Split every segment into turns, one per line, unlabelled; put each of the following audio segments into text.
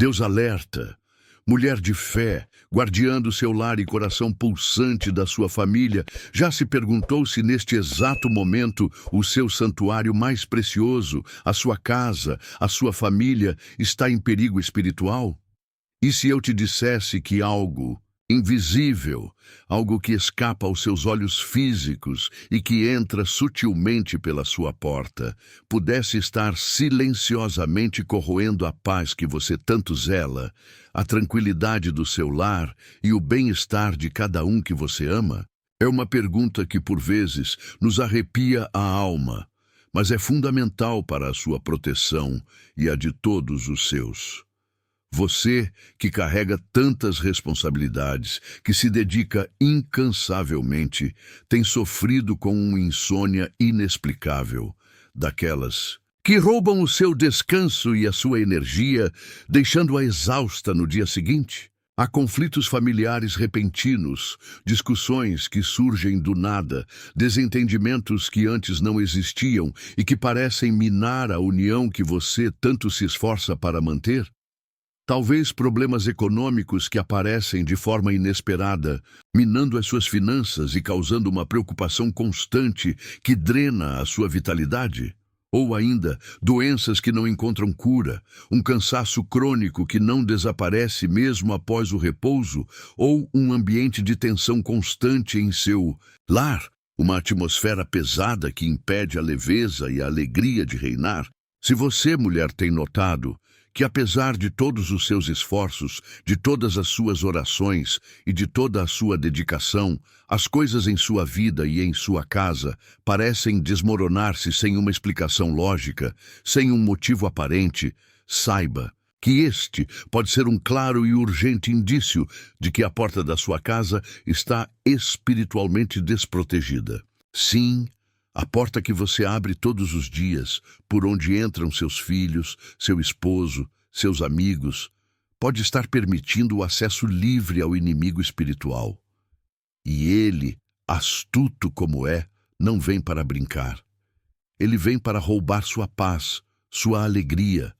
Deus alerta. Mulher de fé, guardiã do seu lar e coração pulsante da sua família, já se perguntou se neste exato momento o seu santuário mais precioso, a sua casa, a sua família, está em perigo espiritual? E se eu te dissesse que algo invisível, algo que escapa aos seus olhos físicos e que entra sutilmente pela sua porta, pudesse estar silenciosamente corroendo a paz que você tanto zela, a tranquilidade do seu lar e o bem-estar de cada um que você ama? É uma pergunta que, por vezes, nos arrepia a alma, mas é fundamental para a sua proteção e a de todos os seus. Você, que carrega tantas responsabilidades, que se dedica incansavelmente, tem sofrido com uma insônia inexplicável, daquelas que roubam o seu descanso e a sua energia, deixando-a exausta no dia seguinte. Há conflitos familiares repentinos, discussões que surgem do nada, desentendimentos que antes não existiam e que parecem minar a união que você tanto se esforça para manter. Talvez problemas econômicos que aparecem de forma inesperada, minando as suas finanças e causando uma preocupação constante que drena a sua vitalidade. Ou ainda, doenças que não encontram cura, um cansaço crônico que não desaparece mesmo após o repouso, ou um ambiente de tensão constante em seu lar, uma atmosfera pesada que impede a leveza e a alegria de reinar. Se você, mulher, tem notado que apesar de todos os seus esforços, de todas as suas orações e de toda a sua dedicação, as coisas em sua vida e em sua casa parecem desmoronar-se sem uma explicação lógica, sem um motivo aparente, saiba que este pode ser um claro e urgente indício de que a porta da sua casa está espiritualmente desprotegida. Sim, a porta que você abre todos os dias, por onde entram seus filhos, seu esposo, seus amigos, pode estar permitindo o acesso livre ao inimigo espiritual. E ele, astuto como é, não vem para brincar. Ele vem para roubar sua paz, sua alegria,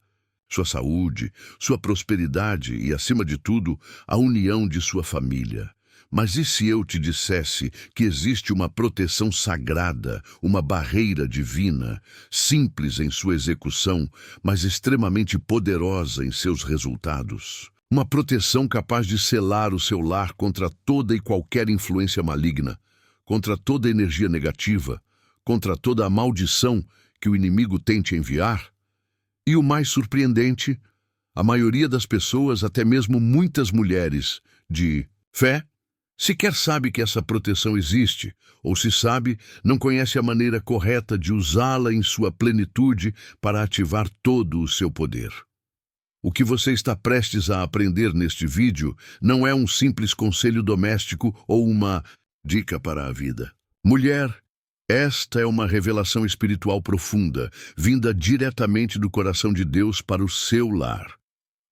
sua saúde, sua prosperidade e, acima de tudo, a união de sua família. Mas e se eu te dissesse que existe uma proteção sagrada, uma barreira divina, simples em sua execução, mas extremamente poderosa em seus resultados? Uma proteção capaz de selar o seu lar contra toda e qualquer influência maligna, contra toda energia negativa, contra toda a maldição que o inimigo tente enviar? E o mais surpreendente, a maioria das pessoas, até mesmo muitas mulheres de fé, sequer sabe que essa proteção existe, ou se sabe, não conhece a maneira correta de usá-la em sua plenitude para ativar todo o seu poder. O que você está prestes a aprender neste vídeo não é um simples conselho doméstico ou uma dica para a vida. Mulher, esta é uma revelação espiritual profunda, vinda diretamente do coração de Deus para o seu lar.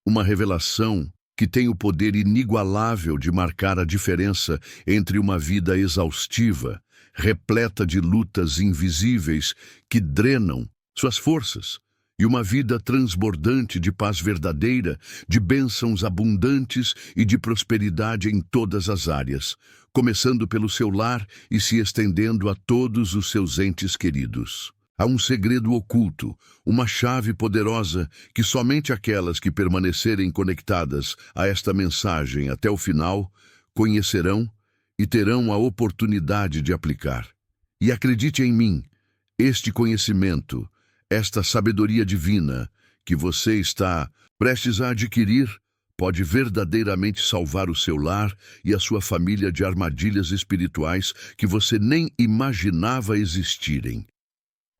Uma revelação que tem o poder inigualável de marcar a diferença entre uma vida exaustiva, repleta de lutas invisíveis que drenam suas forças, e uma vida transbordante de paz verdadeira, de bênçãos abundantes e de prosperidade em todas as áreas, começando pelo seu lar e se estendendo a todos os seus entes queridos. Há um segredo oculto, uma chave poderosa que somente aquelas que permanecerem conectadas a esta mensagem até o final conhecerão e terão a oportunidade de aplicar. E acredite em mim, este conhecimento, esta sabedoria divina que você está prestes a adquirir, pode verdadeiramente salvar o seu lar e a sua família de armadilhas espirituais que você nem imaginava existirem.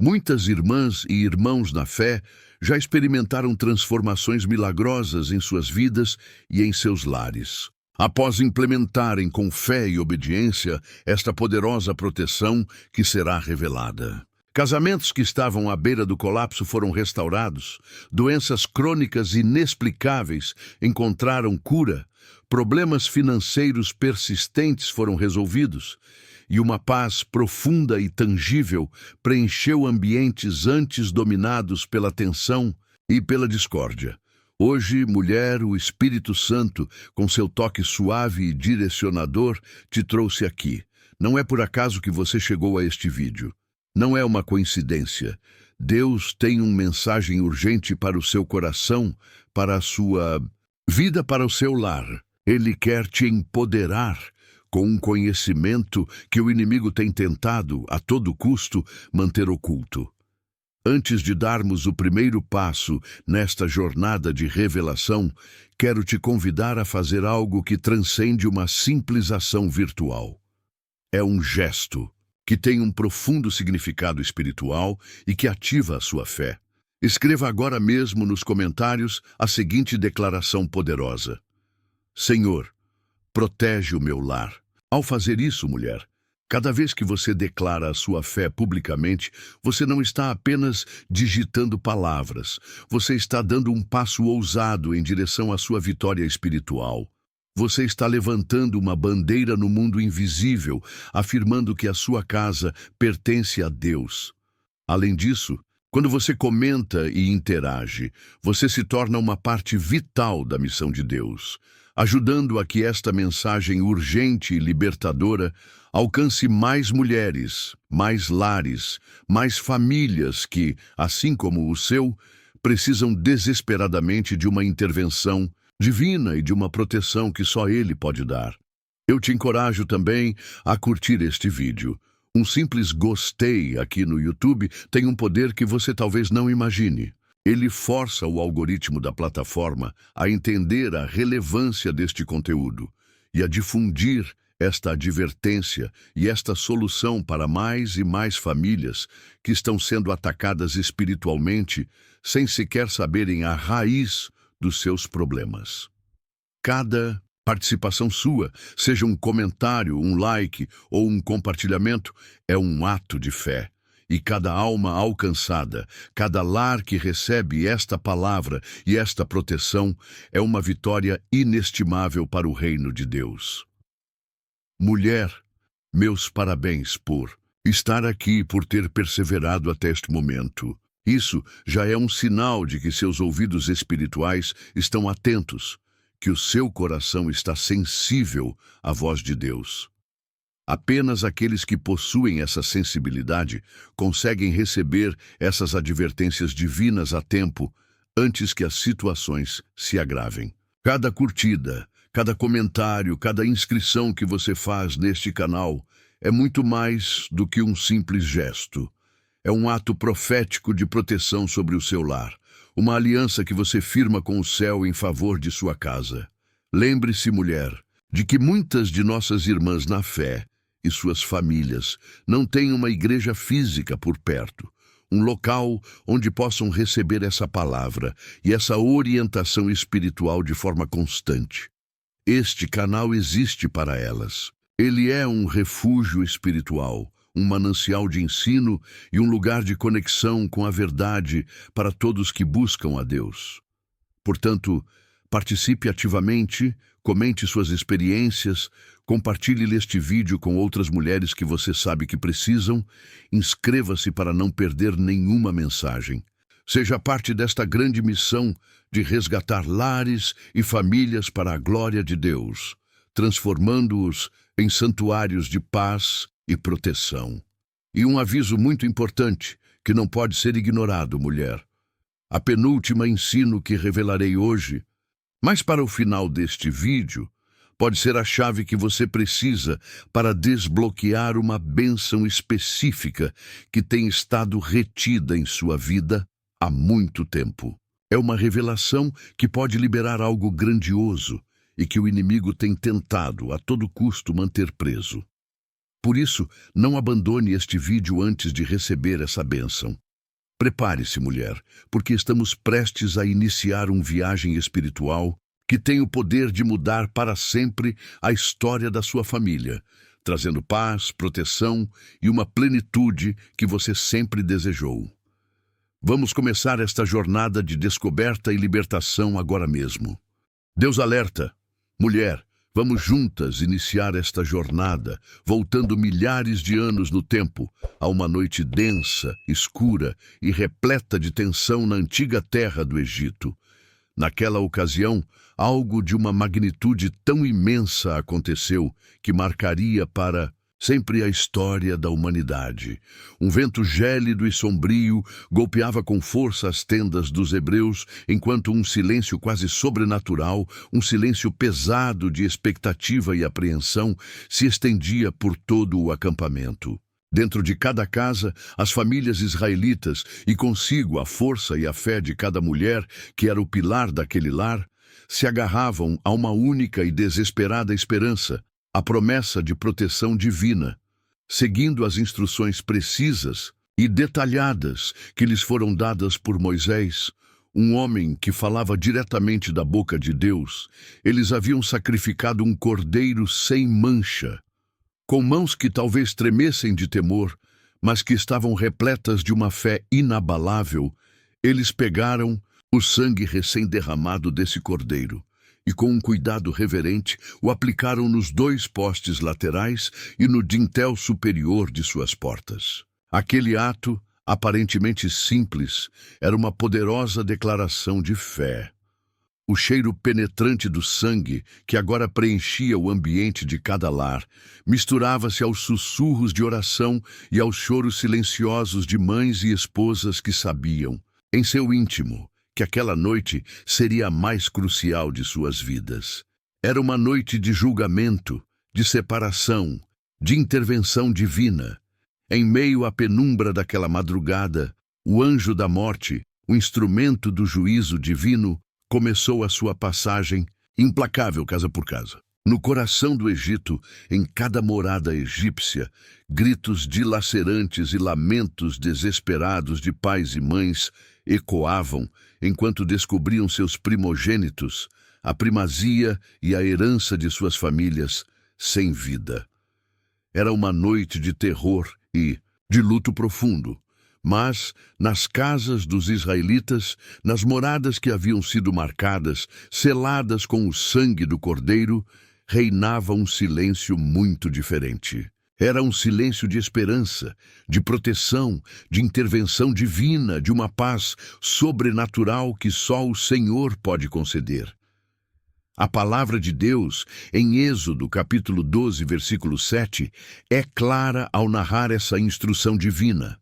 Muitas irmãs e irmãos na fé já experimentaram transformações milagrosas em suas vidas e em seus lares, após implementarem com fé e obediência esta poderosa proteção que será revelada. Casamentos que estavam à beira do colapso foram restaurados, doenças crônicas inexplicáveis encontraram cura, problemas financeiros persistentes foram resolvidos, e uma paz profunda e tangível preencheu ambientes antes dominados pela tensão e pela discórdia. Hoje, mulher, o Espírito Santo, com seu toque suave e direcionador, te trouxe aqui. Não é por acaso que você chegou a este vídeo. Não é uma coincidência. Deus tem uma mensagem urgente para o seu coração, para a sua vida, para o seu lar. Ele quer te empoderar com um conhecimento que o inimigo tem tentado, a todo custo, manter oculto. Antes de darmos o primeiro passo nesta jornada de revelação, quero te convidar a fazer algo que transcende uma simples ação virtual. É um gesto que tem um profundo significado espiritual e que ativa a sua fé. Escreva agora mesmo nos comentários a seguinte declaração poderosa: Senhor, protege o meu lar. Ao fazer isso, mulher, cada vez que você declara a sua fé publicamente, você não está apenas digitando palavras, você está dando um passo ousado em direção à sua vitória espiritual. Você está levantando uma bandeira no mundo invisível, afirmando que a sua casa pertence a Deus. Além disso, quando você comenta e interage, você se torna uma parte vital da missão de Deus, ajudando a que esta mensagem urgente e libertadora alcance mais mulheres, mais lares, mais famílias que, assim como o seu, precisam desesperadamente de uma intervenção divina e de uma proteção que só Ele pode dar. Eu te encorajo também a curtir este vídeo. Um simples gostei aqui no YouTube tem um poder que você talvez não imagine. Ele força o algoritmo da plataforma a entender a relevância deste conteúdo e a difundir esta advertência e esta solução para mais e mais famílias que estão sendo atacadas espiritualmente sem sequer saberem a raiz dos seus problemas. Cada participação sua, seja um comentário, um like ou um compartilhamento, é um ato de fé. E cada alma alcançada, cada lar que recebe esta palavra e esta proteção é uma vitória inestimável para o reino de Deus. Mulher, meus parabéns por estar aqui, por ter perseverado até este momento. Isso já é um sinal de que seus ouvidos espirituais estão atentos, que o seu coração está sensível à voz de Deus. Apenas aqueles que possuem essa sensibilidade conseguem receber essas advertências divinas a tempo, antes que as situações se agravem. Cada curtida, cada comentário, cada inscrição que você faz neste canal é muito mais do que um simples gesto. É um ato profético de proteção sobre o seu lar, uma aliança que você firma com o céu em favor de sua casa. Lembre-se, mulher, de que muitas de nossas irmãs na fé e suas famílias não têm uma igreja física por perto, um local onde possam receber essa palavra e essa orientação espiritual de forma constante. Este canal existe para elas. Ele é um refúgio espiritual, um manancial de ensino e um lugar de conexão com a verdade para todos que buscam a Deus. Portanto, participe ativamente, comente suas experiências, compartilhe este vídeo com outras mulheres que você sabe que precisam, inscreva-se para não perder nenhuma mensagem. Seja parte desta grande missão de resgatar lares e famílias para a glória de Deus, transformando-os em santuários de paz e proteção. E um aviso muito importante, que não pode ser ignorado, mulher. A penúltima ensino que revelarei hoje, mas para o final deste vídeo, pode ser a chave que você precisa para desbloquear uma bênção específica que tem estado retida em sua vida há muito tempo. É uma revelação que pode liberar algo grandioso e que o inimigo tem tentado a todo custo manter preso. Por isso, não abandone este vídeo antes de receber essa bênção. Prepare-se, mulher, porque estamos prestes a iniciar uma viagem espiritual que tem o poder de mudar para sempre a história da sua família, trazendo paz, proteção e uma plenitude que você sempre desejou. Vamos começar esta jornada de descoberta e libertação agora mesmo. Deus alerta, mulher, vamos juntas iniciar esta jornada, voltando milhares de anos no tempo, a uma noite densa, escura e repleta de tensão na antiga terra do Egito. Naquela ocasião, algo de uma magnitude tão imensa aconteceu que marcaria para sempre a história da humanidade. Um vento gélido e sombrio golpeava com força as tendas dos hebreus, enquanto um silêncio quase sobrenatural, um silêncio pesado de expectativa e apreensão, se estendia por todo o acampamento. Dentro de cada casa, as famílias israelitas, e consigo a força e a fé de cada mulher, que era o pilar daquele lar, se agarravam a uma única e desesperada esperança, a promessa de proteção divina, seguindo as instruções precisas e detalhadas que lhes foram dadas por Moisés, um homem que falava diretamente da boca de Deus. Eles haviam sacrificado um cordeiro sem mancha, com mãos que talvez tremessem de temor, mas que estavam repletas de uma fé inabalável. Eles pegaram o sangue recém-derramado desse cordeiro e, com um cuidado reverente, o aplicaram nos 2 postes laterais e no dintel superior de suas portas. Aquele ato, aparentemente simples, era uma poderosa declaração de fé. O cheiro penetrante do sangue, que agora preenchia o ambiente de cada lar, misturava-se aos sussurros de oração e aos choros silenciosos de mães e esposas que sabiam, em seu íntimo, que aquela noite seria a mais crucial de suas vidas. Era uma noite de julgamento, de separação, de intervenção divina. Em meio à penumbra daquela madrugada, o anjo da morte, o instrumento do juízo divino, começou a sua passagem, implacável casa por casa. No coração do Egito, em cada morada egípcia, gritos dilacerantes e lamentos desesperados de pais e mães ecoavam enquanto descobriam seus primogênitos, a primazia e a herança de suas famílias, sem vida. Era uma noite de terror e de luto profundo. Mas, nas casas dos israelitas, nas moradas que haviam sido marcadas, seladas com o sangue do cordeiro, reinava um silêncio muito diferente. Era um silêncio de esperança, de proteção, de intervenção divina, de uma paz sobrenatural que só o Senhor pode conceder. A palavra de Deus, em Êxodo, capítulo 12, versículo 7, é clara ao narrar essa instrução divina.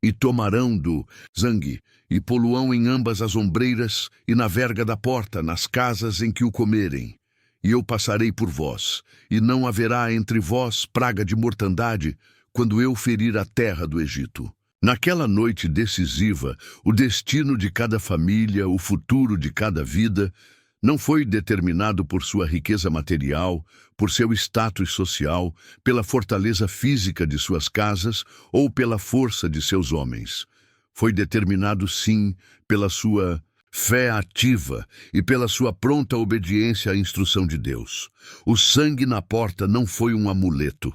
E tomarão do sangue, e poluão em ambas as ombreiras, e na verga da porta, nas casas em que o comerem. E eu passarei por vós, e não haverá entre vós praga de mortandade, quando eu ferir a terra do Egito. Naquela noite decisiva, o destino de cada família, o futuro de cada vida, não foi determinado por sua riqueza material, por seu status social, pela fortaleza física de suas casas ou pela força de seus homens. Foi determinado, sim, pela sua fé ativa e pela sua pronta obediência à instrução de Deus. O sangue na porta não foi um amuleto.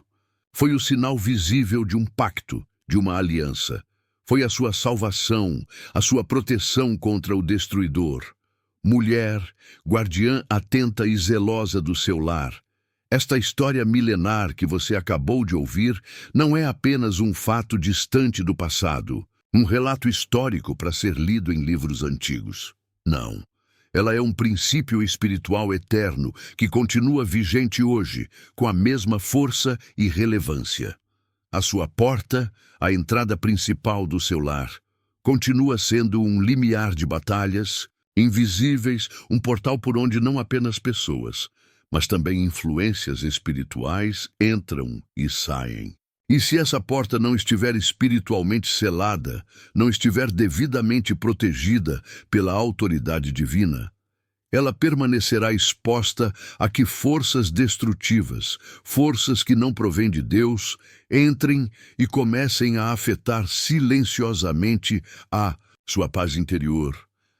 Foi o sinal visível de um pacto, de uma aliança. Foi a sua salvação, a sua proteção contra o destruidor. Mulher, guardiã atenta e zelosa do seu lar. Esta história milenar que você acabou de ouvir não é apenas um fato distante do passado, um relato histórico para ser lido em livros antigos. Não. Ela é um princípio espiritual eterno que continua vigente hoje, com a mesma força e relevância. A sua porta, a entrada principal do seu lar, continua sendo um limiar de batalhas invisíveis, um portal por onde não apenas pessoas, mas também influências espirituais entram e saem. E se essa porta não estiver espiritualmente selada, não estiver devidamente protegida pela autoridade divina, ela permanecerá exposta a que forças destrutivas, forças que não provêm de Deus, entrem e comecem a afetar silenciosamente a sua paz interior,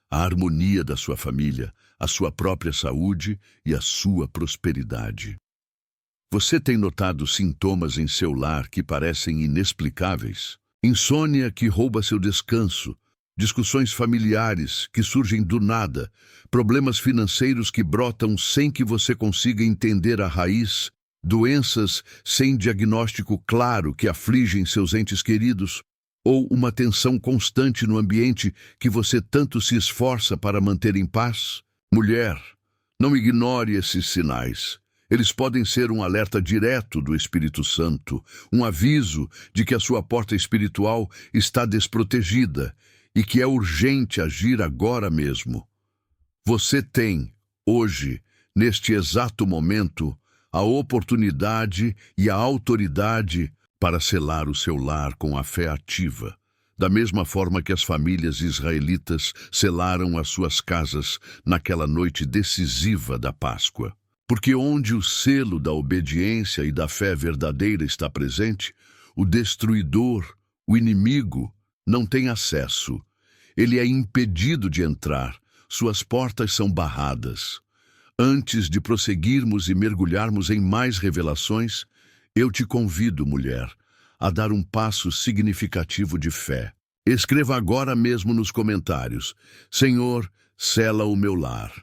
a harmonia da sua família, a sua própria saúde e a sua prosperidade. Você tem notado sintomas em seu lar que parecem inexplicáveis? Insônia que rouba seu descanso, discussões familiares que surgem do nada, problemas financeiros que brotam sem que você consiga entender a raiz, doenças sem diagnóstico claro que afligem seus entes queridos, Ou uma tensão constante no ambiente que você tanto se esforça para manter em paz? Mulher, não ignore esses sinais. Eles podem ser um alerta direto do Espírito Santo, um aviso de que a sua porta espiritual está desprotegida e que é urgente agir agora mesmo. Você tem, hoje, neste exato momento, a oportunidade e a autoridade para selar o seu lar com a fé ativa, da mesma forma que as famílias israelitas selaram as suas casas naquela noite decisiva da Páscoa. Porque onde o selo da obediência e da fé verdadeira está presente, o destruidor, o inimigo, não tem acesso. Ele é impedido de entrar, suas portas são barradas. Antes de prosseguirmos e mergulharmos em mais revelações, eu te convido, mulher, a dar um passo significativo de fé. Escreva agora mesmo nos comentários: Senhor, sela o meu lar.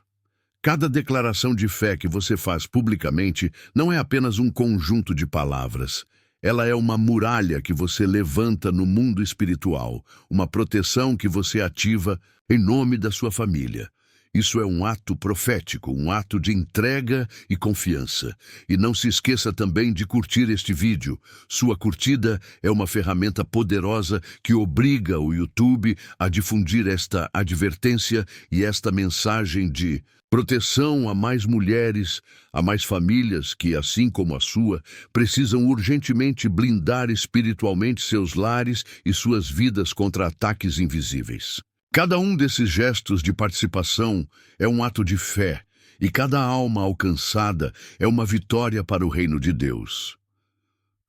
Cada declaração de fé que você faz publicamente não é apenas um conjunto de palavras. Ela é uma muralha que você levanta no mundo espiritual, uma proteção que você ativa em nome da sua família. Isso é um ato profético, um ato de entrega e confiança. E não se esqueça também de curtir este vídeo. Sua curtida é uma ferramenta poderosa que obriga o YouTube a difundir esta advertência e esta mensagem de proteção a mais mulheres, a mais famílias que, assim como a sua, precisam urgentemente blindar espiritualmente seus lares e suas vidas contra ataques invisíveis. Cada um desses gestos de participação é um ato de fé, e cada alma alcançada é uma vitória para o reino de Deus.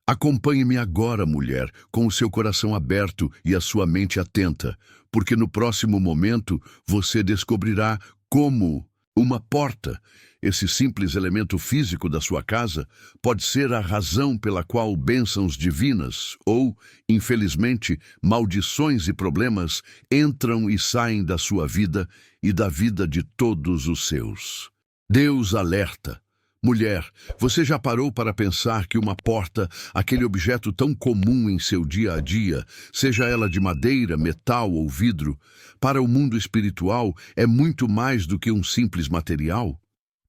Acompanhe-me agora, mulher, com o seu coração aberto e a sua mente atenta, porque no próximo momento você descobrirá como uma porta, esse simples elemento físico da sua casa, pode ser a razão pela qual bênçãos divinas ou, infelizmente, maldições e problemas entram e saem da sua vida e da vida de todos os seus. Deus alerta. Mulher, você já parou para pensar que uma porta, aquele objeto tão comum em seu dia a dia, seja ela de madeira, metal ou vidro, para o mundo espiritual é muito mais do que um simples material?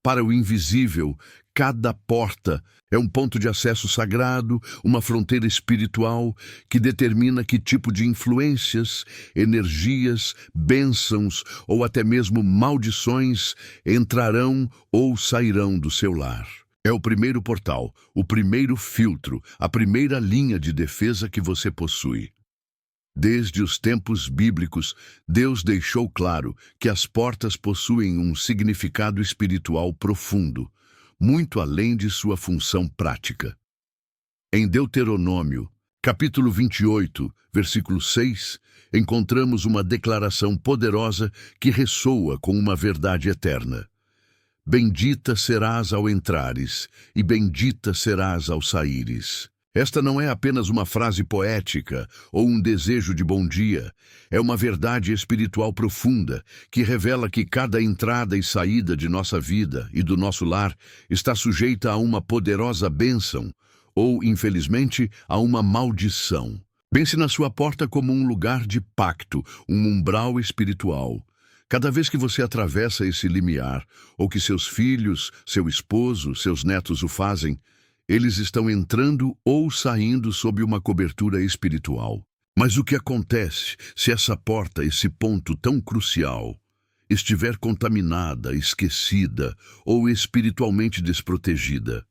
Para o invisível, cada porta é um ponto de acesso sagrado, uma fronteira espiritual que determina que tipo de influências, energias, bênçãos ou até mesmo maldições entrarão ou sairão do seu lar. É o primeiro portal, o primeiro filtro, a primeira linha de defesa que você possui. Desde os tempos bíblicos, Deus deixou claro que as portas possuem um significado espiritual profundo, muito além de sua função prática. Em Deuteronômio, capítulo 28, versículo 6, encontramos uma declaração poderosa que ressoa com uma verdade eterna. Bendita serás ao entrares, e bendita serás ao saíres. Esta não é apenas uma frase poética ou um desejo de bom dia. É uma verdade espiritual profunda que revela que cada entrada e saída de nossa vida e do nosso lar está sujeita a uma poderosa bênção ou, infelizmente, a uma maldição. Pense na sua porta como um lugar de pacto, um umbral espiritual. Cada vez que você atravessa esse limiar, ou que seus filhos, seu esposo, seus netos o fazem, eles estão entrando ou saindo sob uma cobertura espiritual. Mas o que acontece se essa porta, esse ponto tão crucial, estiver contaminada, esquecida ou espiritualmente desprotegida?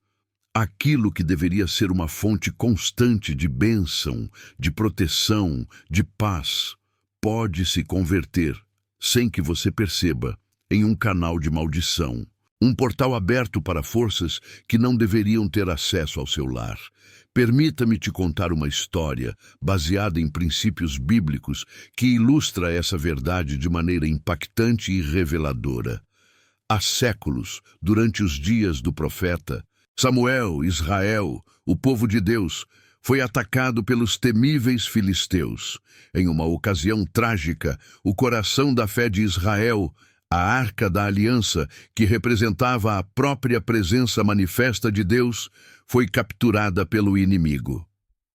Aquilo que deveria ser uma fonte constante de bênção, de proteção, de paz, pode se converter, sem que você perceba, em um canal de maldição. Um portal aberto para forças que não deveriam ter acesso ao seu lar. Permita-me te contar uma história baseada em princípios bíblicos que ilustra essa verdade de maneira impactante e reveladora. Há séculos, durante os dias do profeta Samuel, Israel, o povo de Deus, foi atacado pelos temíveis filisteus. Em uma ocasião trágica, o coração da fé de Israel, a Arca da Aliança, que representava a própria presença manifesta de Deus, foi capturada pelo inimigo.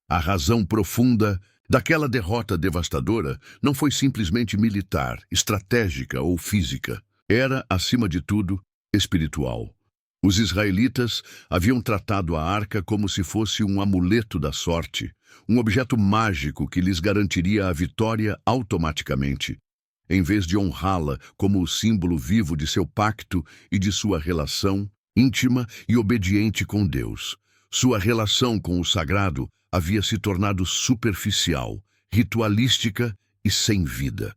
A razão profunda Daquela derrota devastadora não foi simplesmente militar, estratégica ou física. Era, acima de tudo, espiritual. Os israelitas haviam tratado a arca como se fosse um amuleto da sorte, um objeto mágico que lhes garantiria a vitória automaticamente, em vez de honrá-la como o símbolo vivo de seu pacto e de sua relação íntima e obediente com Deus. Sua relação com o sagrado havia se tornado superficial, ritualística e sem vida.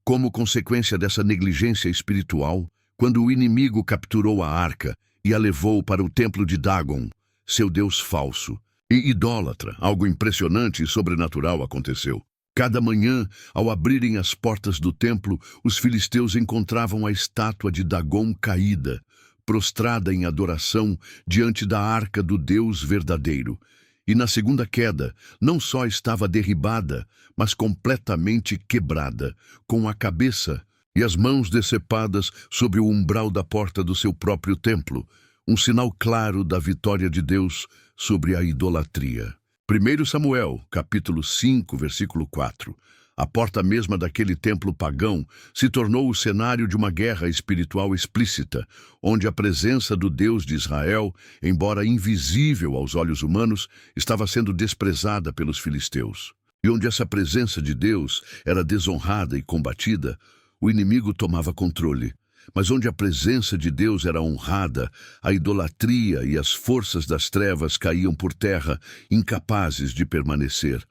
Como consequência dessa negligência espiritual, quando o inimigo capturou a arca e a levou para o templo de Dagon, seu deus falso e idólatra, algo impressionante e sobrenatural aconteceu. Cada manhã, ao abrirem as portas do templo, os filisteus encontravam a estátua de Dagon caída, prostrada em adoração diante da arca do Deus verdadeiro. E na segunda queda, não só estava derribada, mas completamente quebrada, com a cabeça e as mãos decepadas sobre o umbral da porta do seu próprio templo, um sinal claro da vitória de Deus sobre a idolatria. 1 Samuel, capítulo 5, versículo 4. A porta mesma daquele templo pagão se tornou o cenário de uma guerra espiritual explícita, onde a presença do Deus de Israel, embora invisível aos olhos humanos, estava sendo desprezada pelos filisteus. E onde essa presença de Deus era desonrada e combatida, o inimigo tomava controle. Mas onde a presença de Deus era honrada, a idolatria e as forças das trevas caíam por terra, incapazes de permanecer.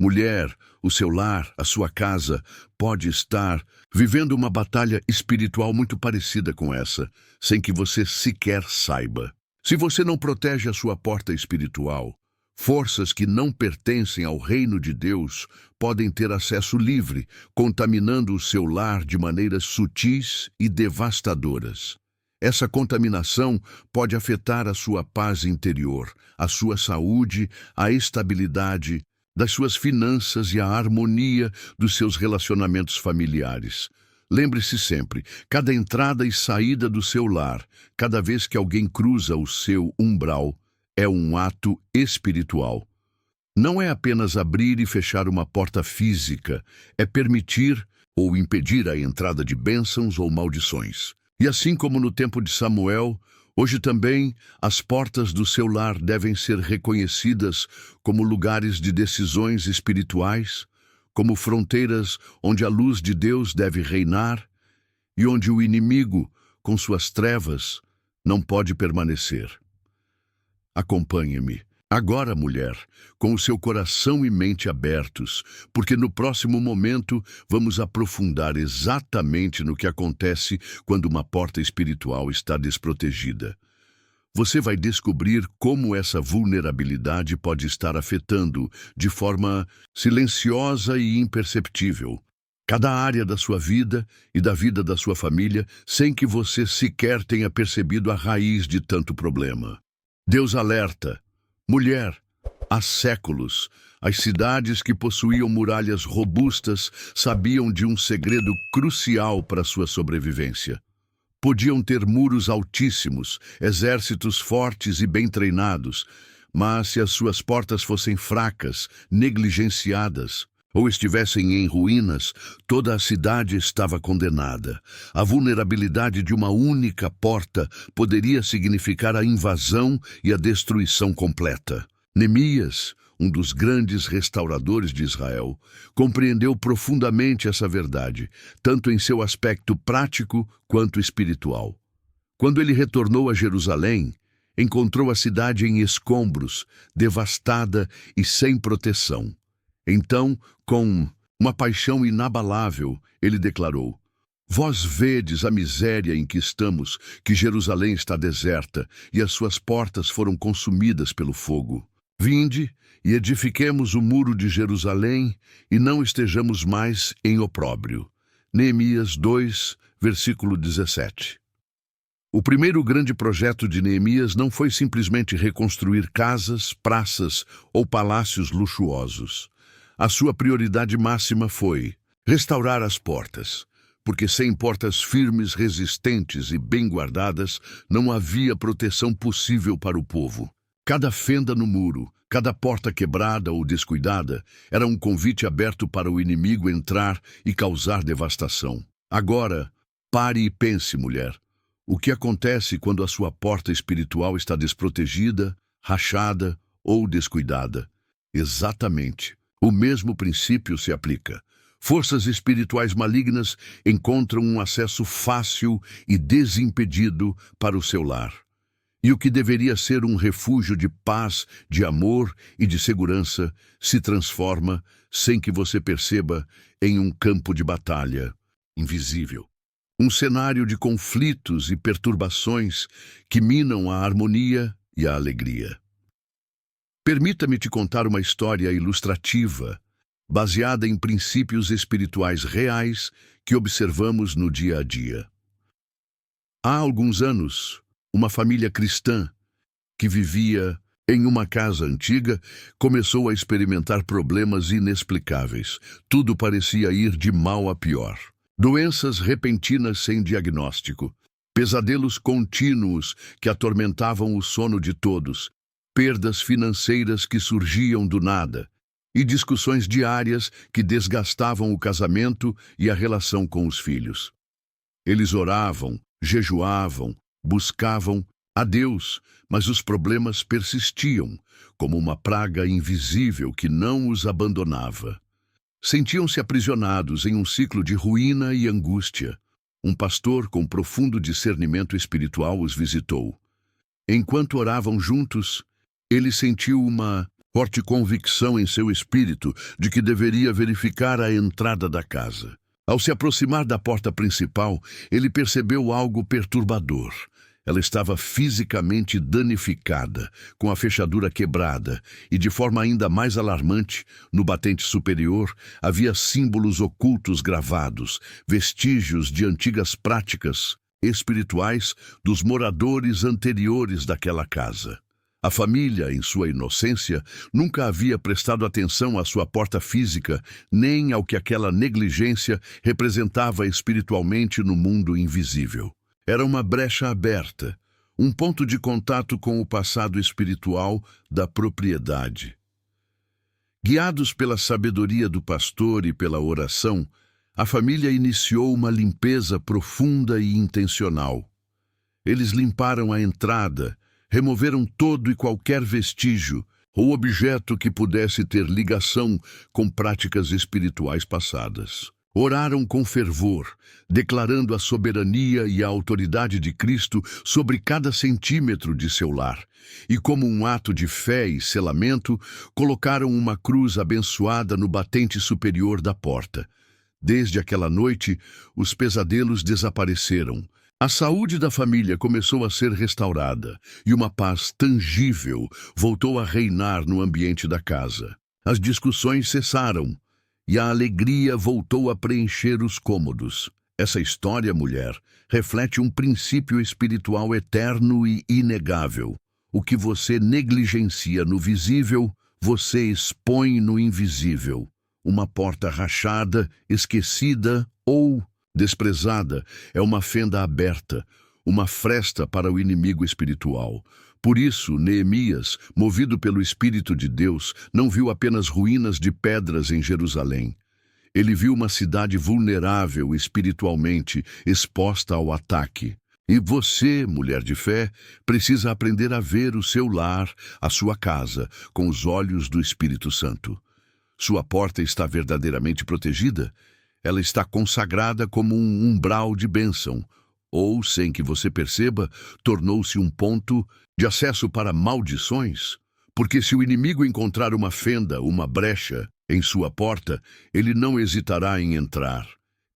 Mulher, o seu lar, a sua casa, pode estar vivendo uma batalha espiritual muito parecida com essa, sem que você sequer saiba. Se você não protege a sua porta espiritual, forças que não pertencem ao reino de Deus podem ter acesso livre, contaminando o seu lar de maneiras sutis e devastadoras. Essa contaminação pode afetar a sua paz interior, a sua saúde, a estabilidade das suas finanças e a harmonia dos seus relacionamentos familiares. Lembre-se sempre, cada entrada e saída do seu lar, cada vez que alguém cruza o seu umbral, é um ato espiritual. Não é apenas abrir e fechar uma porta física, é permitir ou impedir a entrada de bênçãos ou maldições. E assim como no tempo de Samuel, hoje também, as portas do seu lar devem ser reconhecidas como lugares de decisões espirituais, como fronteiras onde a luz de Deus deve reinar e onde o inimigo, com suas trevas, não pode permanecer. Acompanhe-me. Agora, mulher, com o seu coração e mente abertos, porque no próximo momento vamos aprofundar exatamente no que acontece quando uma porta espiritual está desprotegida. Você vai descobrir como essa vulnerabilidade pode estar afetando, de forma silenciosa e imperceptível, cada área da sua vida e da vida da sua família, sem que você sequer tenha percebido a raiz de tanto problema. Deus alerta. Mulher, há séculos, as cidades que possuíam muralhas robustas sabiam de um segredo crucial para sua sobrevivência. Podiam ter muros altíssimos, exércitos fortes e bem treinados, mas se as suas portas fossem fracas, negligenciadas ou estivessem em ruínas, toda a cidade estava condenada. A vulnerabilidade de uma única porta poderia significar a invasão e a destruição completa. Neemias, um dos grandes restauradores de Israel, compreendeu profundamente essa verdade, tanto em seu aspecto prático quanto espiritual. Quando ele retornou a Jerusalém, encontrou a cidade em escombros, devastada e sem proteção. Então, com uma paixão inabalável, ele declarou: Vós vedes a miséria em que estamos, que Jerusalém está deserta e as suas portas foram consumidas pelo fogo. Vinde e edifiquemos o muro de Jerusalém e não estejamos mais em opróbrio. Neemias 2, versículo 17. O primeiro grande projeto de Neemias não foi simplesmente reconstruir casas, praças ou palácios luxuosos. A sua prioridade máxima foi restaurar as portas, porque sem portas firmes, resistentes e bem guardadas, não havia proteção possível para o povo. Cada fenda no muro, cada porta quebrada ou descuidada era um convite aberto para o inimigo entrar e causar devastação. Agora, pare e pense, mulher. O que acontece quando a sua porta espiritual está desprotegida, rachada ou descuidada? Exatamente. O mesmo princípio se aplica. Forças espirituais malignas encontram um acesso fácil e desimpedido para o seu lar. E o que deveria ser um refúgio de paz, de amor e de segurança se transforma, sem que você perceba, em um campo de batalha invisível. Um cenário de conflitos e perturbações que minam a harmonia e a alegria. Permita-me te contar uma história ilustrativa, baseada em princípios espirituais reais que observamos no dia a dia. Há alguns anos, uma família cristã que vivia em uma casa antiga começou a experimentar problemas inexplicáveis. Tudo parecia ir de mal a pior. Doenças repentinas sem diagnóstico, pesadelos contínuos que atormentavam o sono de todos, perdas financeiras que surgiam do nada e discussões diárias que desgastavam o casamento e a relação com os filhos. Eles oravam, jejuavam, buscavam a Deus, mas os problemas persistiam, como uma praga invisível que não os abandonava. Sentiam-se aprisionados em um ciclo de ruína e angústia. Um pastor com profundo discernimento espiritual os visitou. Enquanto oravam juntos, ele sentiu uma forte convicção em seu espírito de que deveria verificar a entrada da casa. Ao se aproximar da porta principal, ele percebeu algo perturbador. Ela estava fisicamente danificada, com a fechadura quebrada, e de forma ainda mais alarmante, no batente superior, havia símbolos ocultos gravados, vestígios de antigas práticas espirituais dos moradores anteriores daquela casa. A família, em sua inocência, nunca havia prestado atenção à sua porta física, nem ao que aquela negligência representava espiritualmente no mundo invisível. Era uma brecha aberta, um ponto de contato com o passado espiritual da propriedade. Guiados pela sabedoria do pastor e pela oração, a família iniciou uma limpeza profunda e intencional. Eles limparam a entrada, removeram todo e qualquer vestígio ou objeto que pudesse ter ligação com práticas espirituais passadas. Oraram com fervor, declarando a soberania e a autoridade de Cristo sobre cada centímetro de seu lar. E como um ato de fé e selamento, colocaram uma cruz abençoada no batente superior da porta. Desde aquela noite, os pesadelos desapareceram. A saúde da família começou a ser restaurada e uma paz tangível voltou a reinar no ambiente da casa. As discussões cessaram e a alegria voltou a preencher os cômodos. Essa história, mulher, reflete um princípio espiritual eterno e inegável. O que você negligencia no visível, você expõe no invisível. Uma porta rachada, esquecida ou desprezada é uma fenda aberta, uma fresta para o inimigo espiritual. Por isso, Neemias, movido pelo Espírito de Deus, não viu apenas ruínas de pedras em Jerusalém. Ele viu uma cidade vulnerável espiritualmente, exposta ao ataque. E você, mulher de fé, precisa aprender a ver o seu lar, a sua casa, com os olhos do Espírito Santo. Sua porta está verdadeiramente protegida? Ela está consagrada como um umbral de bênção, ou, sem que você perceba, tornou-se um ponto de acesso para maldições? Porque se o inimigo encontrar uma fenda, uma brecha, em sua porta, ele não hesitará em entrar.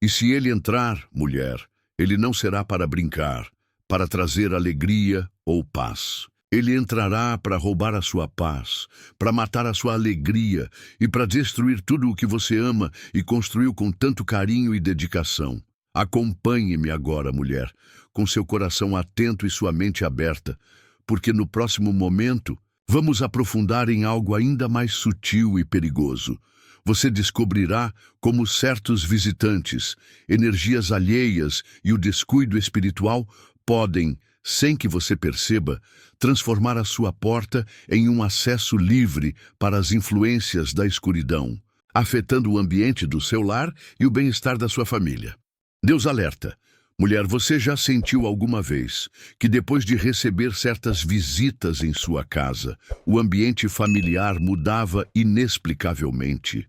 E se ele entrar, mulher, ele não será para brincar, para trazer alegria ou paz. Ele entrará para roubar a sua paz, para matar a sua alegria e para destruir tudo o que você ama e construiu com tanto carinho e dedicação. Acompanhe-me agora, mulher, com seu coração atento e sua mente aberta, porque no próximo momento vamos aprofundar em algo ainda mais sutil e perigoso. Você descobrirá como certos visitantes, energias alheias e o descuido espiritual podem sem que você perceba, transformar a sua porta em um acesso livre para as influências da escuridão, afetando o ambiente do seu lar e o bem-estar da sua família. Deus alerta. Mulher, você já sentiu alguma vez que depois de receber certas visitas em sua casa, o ambiente familiar mudava inexplicavelmente?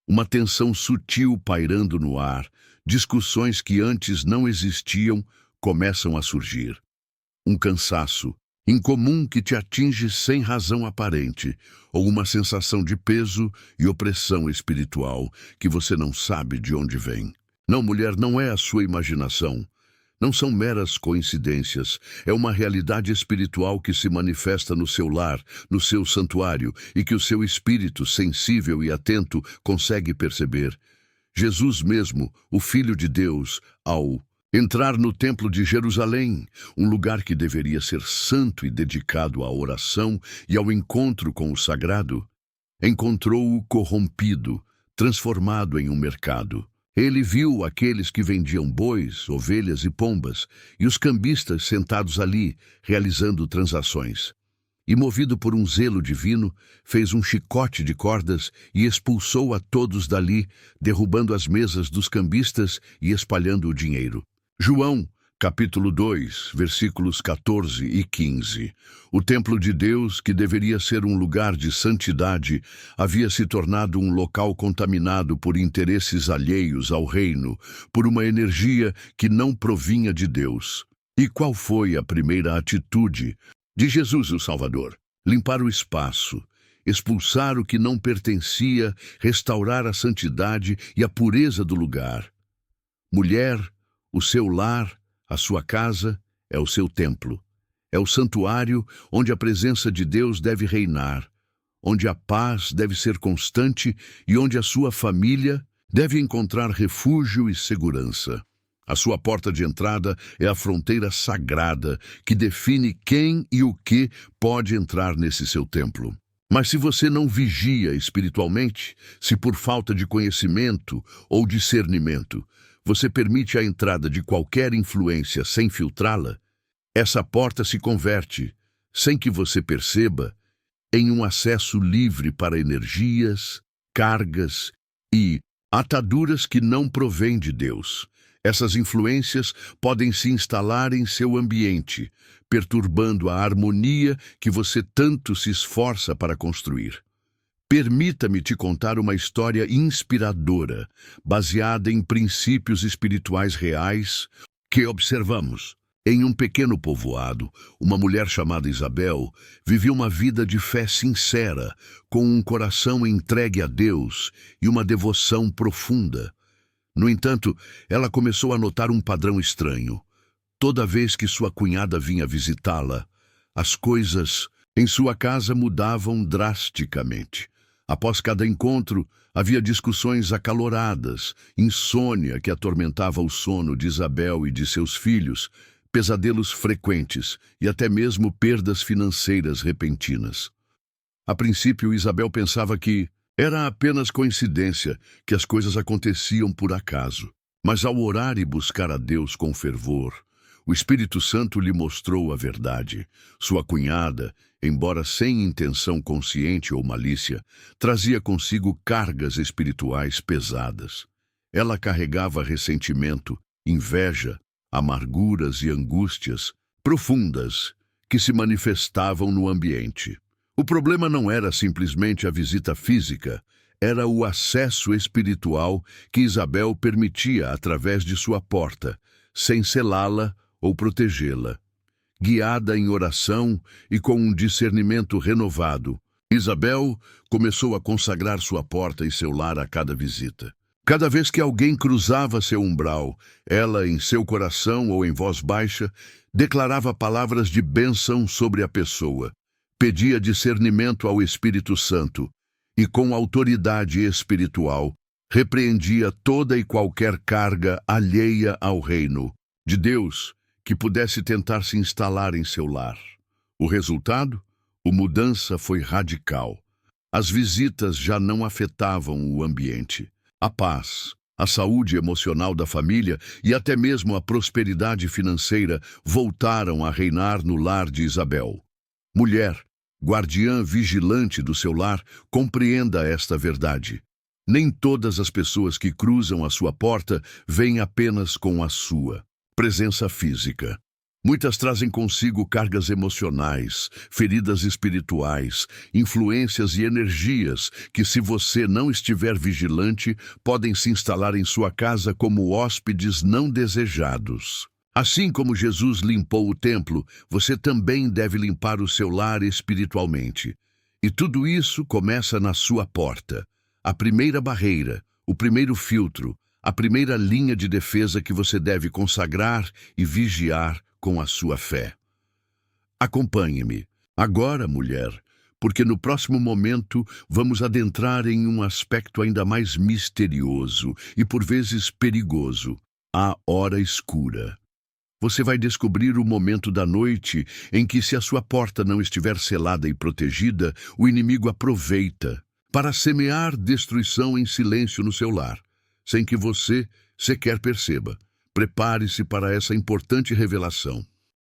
Uma tensão sutil pairando no ar, discussões que antes não existiam começam a surgir. Um cansaço incomum que te atinge sem razão aparente, ou uma sensação de peso e opressão espiritual que você não sabe de onde vem. Não, mulher, não é a sua imaginação. Não são meras coincidências. É uma realidade espiritual que se manifesta no seu lar, no seu santuário, e que o seu espírito, sensível e atento, consegue perceber. Jesus mesmo, o Filho de Deus, ao entrar no Templo de Jerusalém, um lugar que deveria ser santo e dedicado à oração e ao encontro com o sagrado, encontrou-o corrompido, transformado em um mercado. Ele viu aqueles que vendiam bois, ovelhas e pombas, e os cambistas sentados ali, realizando transações. E, movido por um zelo divino, fez um chicote de cordas e expulsou a todos dali, derrubando as mesas dos cambistas e espalhando o dinheiro. João, capítulo 2, versículos 14 e 15. O templo de Deus, que deveria ser um lugar de santidade, havia se tornado um local contaminado por interesses alheios ao reino, por uma energia que não provinha de Deus. E qual foi a primeira atitude de Jesus, o Salvador? Limpar o espaço, expulsar o que não pertencia, restaurar a santidade e a pureza do lugar. Mulher, o seu lar, a sua casa, é o seu templo. É o santuário onde a presença de Deus deve reinar, onde a paz deve ser constante e onde a sua família deve encontrar refúgio e segurança. A sua porta de entrada é a fronteira sagrada que define quem e o que pode entrar nesse seu templo. Mas se você não vigia espiritualmente, se por falta de conhecimento ou discernimento, você permite a entrada de qualquer influência sem filtrá-la, essa porta se converte, sem que você perceba, em um acesso livre para energias, cargas e ataduras que não provêm de Deus. Essas influências podem se instalar em seu ambiente, perturbando a harmonia que você tanto se esforça para construir. Permita-me te contar uma história inspiradora, baseada em princípios espirituais reais que observamos. Em um pequeno povoado, uma mulher chamada Isabel vivia uma vida de fé sincera, com um coração entregue a Deus e uma devoção profunda. No entanto, ela começou a notar um padrão estranho. Toda vez que sua cunhada vinha visitá-la, as coisas em sua casa mudavam drasticamente. Após cada encontro, havia discussões acaloradas, insônia que atormentava o sono de Isabel e de seus filhos, pesadelos frequentes e até mesmo perdas financeiras repentinas. A princípio, Isabel pensava que era apenas coincidência, que as coisas aconteciam por acaso. Mas ao orar e buscar a Deus com fervor, o Espírito Santo lhe mostrou a verdade. Sua cunhada, embora sem intenção consciente ou malícia, trazia consigo cargas espirituais pesadas. Ela carregava ressentimento, inveja, amarguras e angústias profundas que se manifestavam no ambiente. O problema não era simplesmente a visita física, era o acesso espiritual que Isabel permitia através de sua porta, sem selá-la ou protegê-la. Guiada em oração e com um discernimento renovado, Isabel começou a consagrar sua porta e seu lar a cada visita. Cada vez que alguém cruzava seu umbral, ela, em seu coração ou em voz baixa, declarava palavras de bênção sobre a pessoa, pedia discernimento ao Espírito Santo e, com autoridade espiritual, repreendia toda e qualquer carga alheia ao reino de Deus que pudesse tentar se instalar em seu lar. O resultado? A mudança foi radical. As visitas já não afetavam o ambiente. A paz, A saúde emocional da família e até mesmo a prosperidade financeira voltaram a reinar no lar de Isabel. Mulher, guardiã vigilante do seu lar, compreenda esta verdade. Nem todas as pessoas que cruzam a sua porta vêm apenas com a sua presença física. Muitas trazem consigo cargas emocionais, feridas espirituais, influências e energias que, se você não estiver vigilante, podem se instalar em sua casa como hóspedes não desejados. Assim como Jesus limpou o templo, você também deve limpar o seu lar espiritualmente. E tudo isso começa na sua porta. A primeira barreira, o primeiro filtro, a primeira linha de defesa que você deve consagrar e vigiar com a sua fé. Acompanhe-me agora, mulher, porque no próximo momento vamos adentrar em um aspecto ainda mais misterioso e por vezes perigoso, a hora escura. Você vai descobrir o momento da noite em que, se a sua porta não estiver selada e protegida, o inimigo aproveita para semear destruição em silêncio no seu lar, sem que você sequer perceba. Prepare-se para essa importante revelação.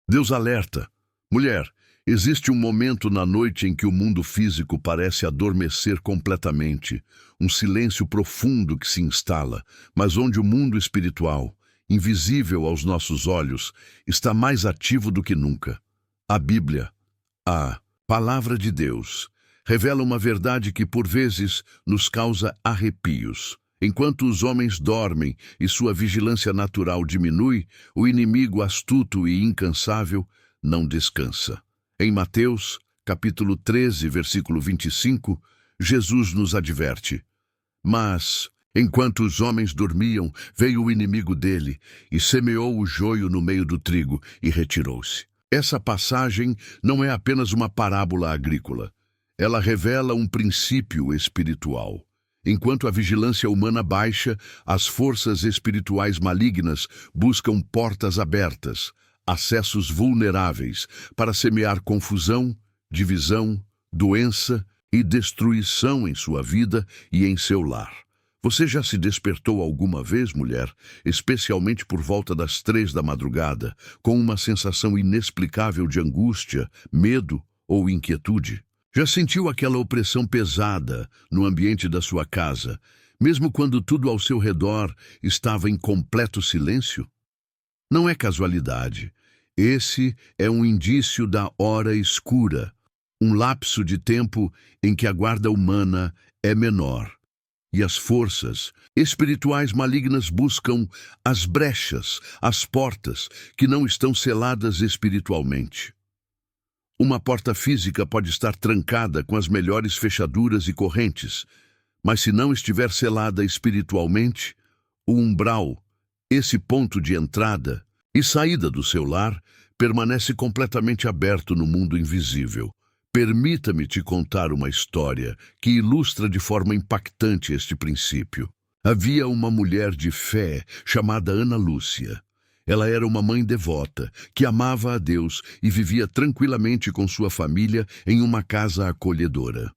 Deus alerta. Mulher, existe um momento na noite em que o mundo físico parece adormecer completamente, um silêncio profundo que se instala, mas onde o mundo espiritual, invisível aos nossos olhos, está mais ativo do que nunca. A Bíblia, a Palavra de Deus, revela uma verdade que por vezes nos causa arrepios. Enquanto os homens dormem e sua vigilância natural diminui, o inimigo astuto e incansável não descansa. Em Mateus, capítulo 13, versículo 25, Jesus nos adverte: Mas, enquanto os homens dormiam, veio o inimigo dele e semeou o joio no meio do trigo e retirou-se. Essa passagem não é apenas uma parábola agrícola. Ela revela um princípio espiritual. Enquanto a vigilância humana baixa, as forças espirituais malignas buscam portas abertas, acessos vulneráveis, para semear confusão, divisão, doença e destruição em sua vida e em seu lar. Você já se despertou alguma vez, mulher, especialmente por volta das 3 da madrugada, com uma sensação inexplicável de angústia, medo ou inquietude? Já sentiu aquela opressão pesada no ambiente da sua casa, mesmo quando tudo ao seu redor estava em completo silêncio? Não é casualidade. Esse é um indício da hora escura, um lapso de tempo em que a guarda humana é menor e as forças espirituais malignas buscam as brechas, as portas que não estão seladas espiritualmente. Uma porta física pode estar trancada com as melhores fechaduras e correntes, mas se não estiver selada espiritualmente, o umbral, esse ponto de entrada e saída do seu lar, permanece completamente aberto no mundo invisível. Permita-me te contar uma história que ilustra de forma impactante este princípio. Havia uma mulher de fé chamada Ana Lúcia. Ela era uma mãe devota, que amava a Deus e vivia tranquilamente com sua família em uma casa acolhedora.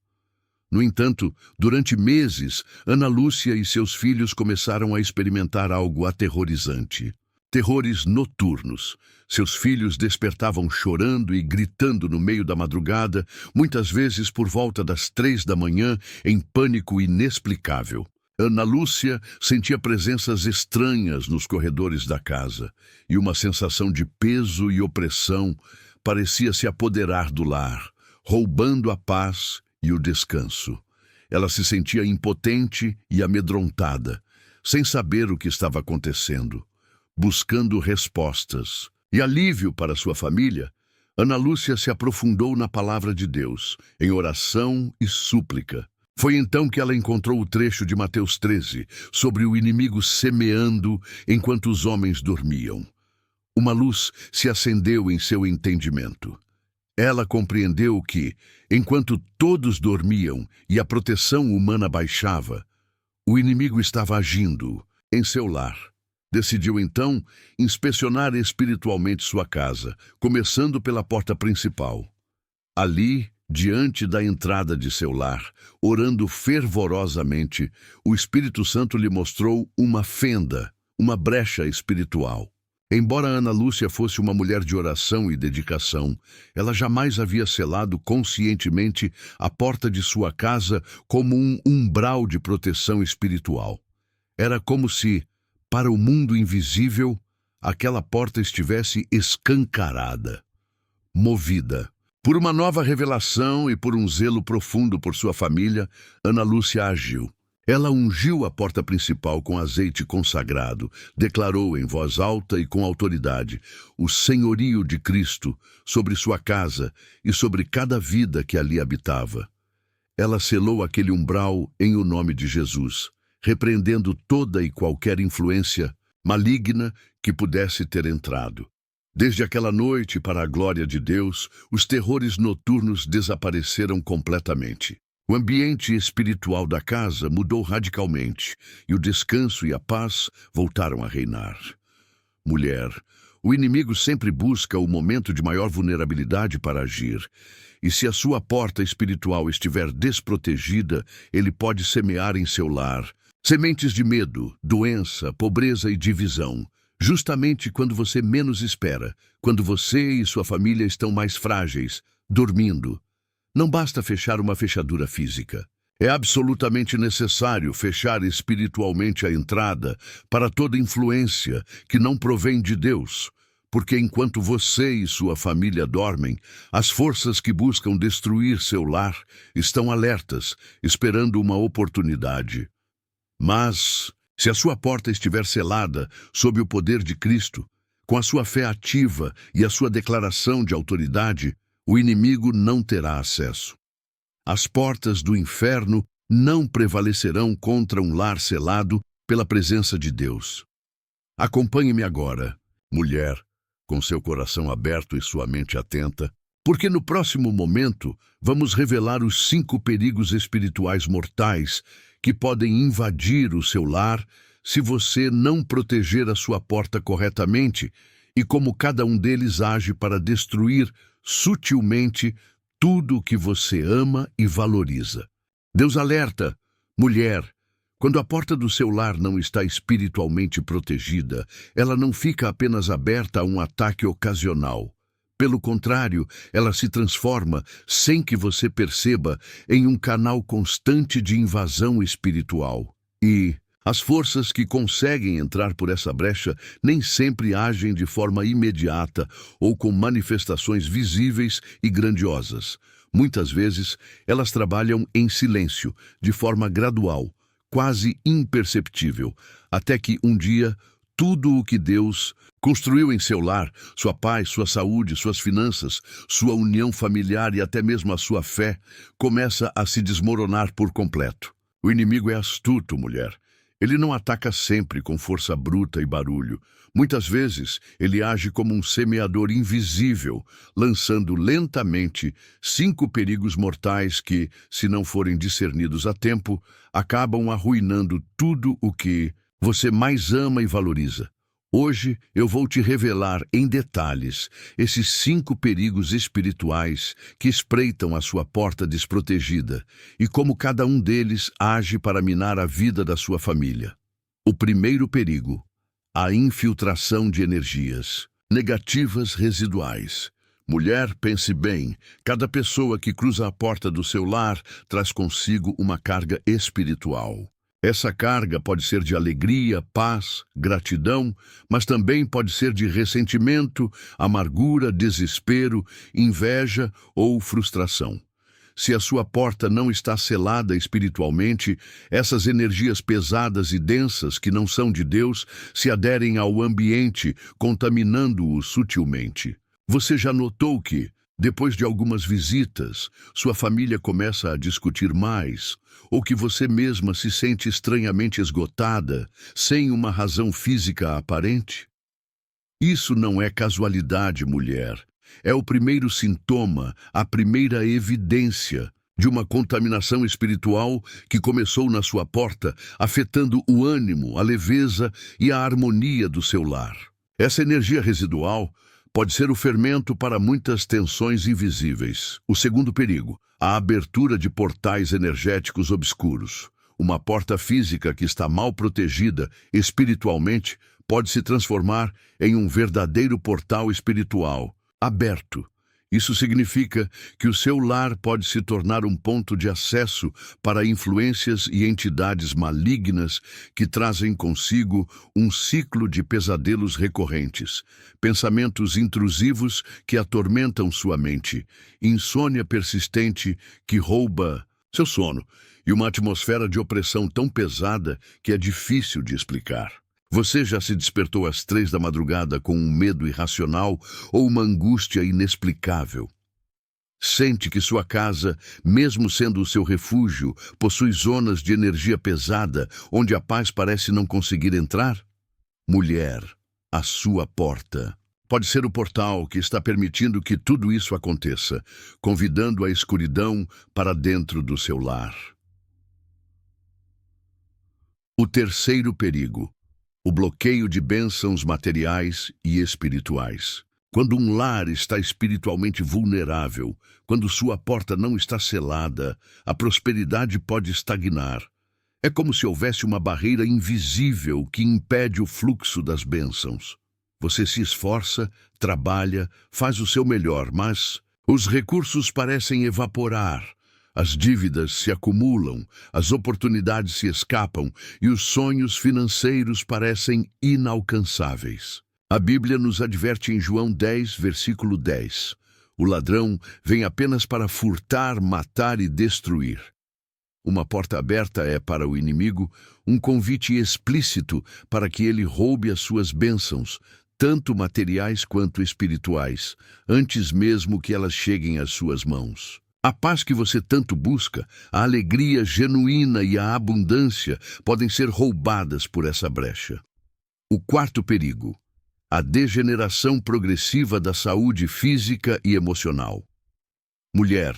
No entanto, durante meses, Ana Lúcia e seus filhos começaram a experimentar algo aterrorizante. Terrores noturnos. Seus filhos despertavam chorando e gritando no meio da madrugada, muitas vezes por volta das 3 da manhã, em pânico inexplicável. Ana Lúcia sentia presenças estranhas nos corredores da casa, e uma sensação de peso e opressão parecia se apoderar do lar, roubando a paz e o descanso. Ela se sentia impotente e amedrontada, sem saber o que estava acontecendo, buscando respostas e alívio para sua família. Ana Lúcia se aprofundou na palavra de Deus, em oração e súplica. Foi então que ela encontrou o trecho de Mateus 13, sobre o inimigo semeando enquanto os homens dormiam. Uma luz se acendeu em seu entendimento. Ela compreendeu que, enquanto todos dormiam e a proteção humana baixava, o inimigo estava agindo em seu lar. Decidiu então inspecionar espiritualmente sua casa, começando pela porta principal. Ali, Diante da entrada de seu lar, orando fervorosamente, o Espírito Santo lhe mostrou uma fenda, uma brecha espiritual. Embora Ana Lúcia fosse uma mulher de oração e dedicação, ela jamais havia selado conscientemente a porta de sua casa como um umbral de proteção espiritual. Era como se, para o mundo invisível, aquela porta estivesse escancarada, movida. Por uma nova revelação e por um zelo profundo por sua família, Ana Lúcia agiu. Ela ungiu a porta principal com azeite consagrado, declarou em voz alta e com autoridade o senhorio de Cristo sobre sua casa e sobre cada vida que ali habitava. Ela selou aquele umbral em o nome de Jesus, repreendendo toda e qualquer influência maligna que pudesse ter entrado. Desde aquela noite, para a glória de Deus, os terrores noturnos desapareceram completamente. O ambiente espiritual da casa mudou radicalmente e o descanso e a paz voltaram a reinar. Mulher, o inimigo sempre busca o momento de maior vulnerabilidade para agir. E se a sua porta espiritual estiver desprotegida, ele pode semear em seu lar sementes de medo, doença, pobreza e divisão. Justamente quando você menos espera, quando você e sua família estão mais frágeis, dormindo. Não basta fechar uma fechadura física. É absolutamente necessário fechar espiritualmente a entrada para toda influência que não provém de Deus, porque enquanto você e sua família dormem, as forças que buscam destruir seu lar estão alertas, esperando uma oportunidade. Mas, se a sua porta estiver selada sob o poder de Cristo, com a sua fé ativa e a sua declaração de autoridade, o inimigo não terá acesso. As portas do inferno não prevalecerão contra um lar selado pela presença de Deus. Acompanhe-me agora, mulher, com seu coração aberto e sua mente atenta, porque no próximo momento vamos revelar os 5 perigos espirituais mortais que podem invadir o seu lar se você não proteger a sua porta corretamente e como cada um deles age para destruir sutilmente tudo o que você ama e valoriza. Deus alerta, mulher, quando a porta do seu lar não está espiritualmente protegida, ela não fica apenas aberta a um ataque ocasional. Pelo contrário, ela se transforma, sem que você perceba, em um canal constante de invasão espiritual. E as forças que conseguem entrar por essa brecha nem sempre agem de forma imediata ou com manifestações visíveis e grandiosas. Muitas vezes, elas trabalham em silêncio, de forma gradual, quase imperceptível, até que um dia tudo o que Deus construiu em seu lar, sua paz, sua saúde, suas finanças, sua união familiar e até mesmo a sua fé, começa a se desmoronar por completo. O inimigo é astuto, mulher. Ele não ataca sempre com força bruta e barulho. Muitas vezes, ele age como um semeador invisível, lançando lentamente 5 perigos mortais que, se não forem discernidos a tempo, acabam arruinando tudo o que você mais ama e valoriza. Hoje eu vou te revelar em detalhes esses 5 perigos espirituais que espreitam a sua porta desprotegida e como cada um deles age para minar a vida da sua família. O primeiro perigo: a infiltração de energias negativas residuais. Mulher, pense bem, cada pessoa que cruza a porta do seu lar traz consigo uma carga espiritual. Essa carga pode ser de alegria, paz, gratidão, mas também pode ser de ressentimento, amargura, desespero, inveja ou frustração. Se a sua porta não está selada espiritualmente, essas energias pesadas e densas que não são de Deus se aderem ao ambiente, contaminando-o sutilmente. Você já notou que, depois de algumas visitas, sua família começa a discutir mais, ou que você mesma se sente estranhamente esgotada, sem uma razão física aparente? Isso não é casualidade, mulher. É o primeiro sintoma, a primeira evidência de uma contaminação espiritual que começou na sua porta, afetando o ânimo, a leveza e a harmonia do seu lar. Essa energia residual pode ser o fermento para muitas tensões invisíveis. O segundo perigo, a abertura de portais energéticos obscuros. Uma porta física que está mal protegida espiritualmente pode se transformar em um verdadeiro portal espiritual aberto. Isso significa que o seu lar pode se tornar um ponto de acesso para influências e entidades malignas que trazem consigo um ciclo de pesadelos recorrentes, pensamentos intrusivos que atormentam sua mente, insônia persistente que rouba seu sono e uma atmosfera de opressão tão pesada que é difícil de explicar. Você já se despertou às 3 da madrugada com um medo irracional ou uma angústia inexplicável? Sente que sua casa, mesmo sendo o seu refúgio, possui zonas de energia pesada onde a paz parece não conseguir entrar? Mulher, a sua porta pode ser o portal que está permitindo que tudo isso aconteça, convidando a escuridão para dentro do seu lar. O terceiro perigo, o bloqueio de bênçãos materiais e espirituais. Quando um lar está espiritualmente vulnerável, quando sua porta não está selada, a prosperidade pode estagnar. É como se houvesse uma barreira invisível que impede o fluxo das bênçãos. Você se esforça, trabalha, faz o seu melhor, mas os recursos parecem evaporar. As dívidas se acumulam, as oportunidades se escapam e os sonhos financeiros parecem inalcançáveis. A Bíblia nos adverte em João 10, versículo 10. O ladrão vem apenas para furtar, matar e destruir. Uma porta aberta é, para o inimigo, um convite explícito para que ele roube as suas bênçãos, tanto materiais quanto espirituais, antes mesmo que elas cheguem às suas mãos. A paz que você tanto busca, a alegria genuína e a abundância podem ser roubadas por essa brecha. O quarto perigo, a degeneração progressiva da saúde física e emocional. Mulher,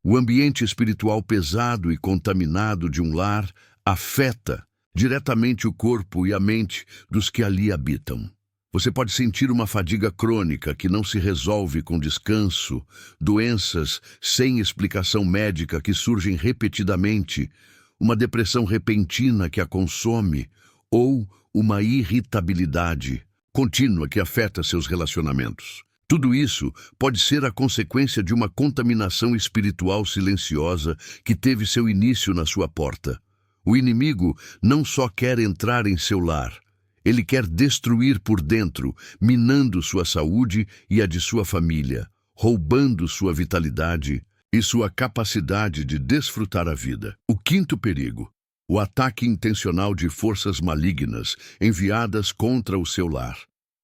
o ambiente espiritual pesado e contaminado de um lar afeta diretamente o corpo e a mente dos que ali habitam. Você pode sentir uma fadiga crônica que não se resolve com descanso, doenças sem explicação médica que surgem repetidamente, uma depressão repentina que a consome ou uma irritabilidade contínua que afeta seus relacionamentos. Tudo isso pode ser a consequência de uma contaminação espiritual silenciosa que teve seu início na sua porta. O inimigo não só quer entrar em seu lar, ele quer destruir por dentro, minando sua saúde e a de sua família, roubando sua vitalidade e sua capacidade de desfrutar a vida. O quinto perigo, o ataque intencional de forças malignas enviadas contra o seu lar.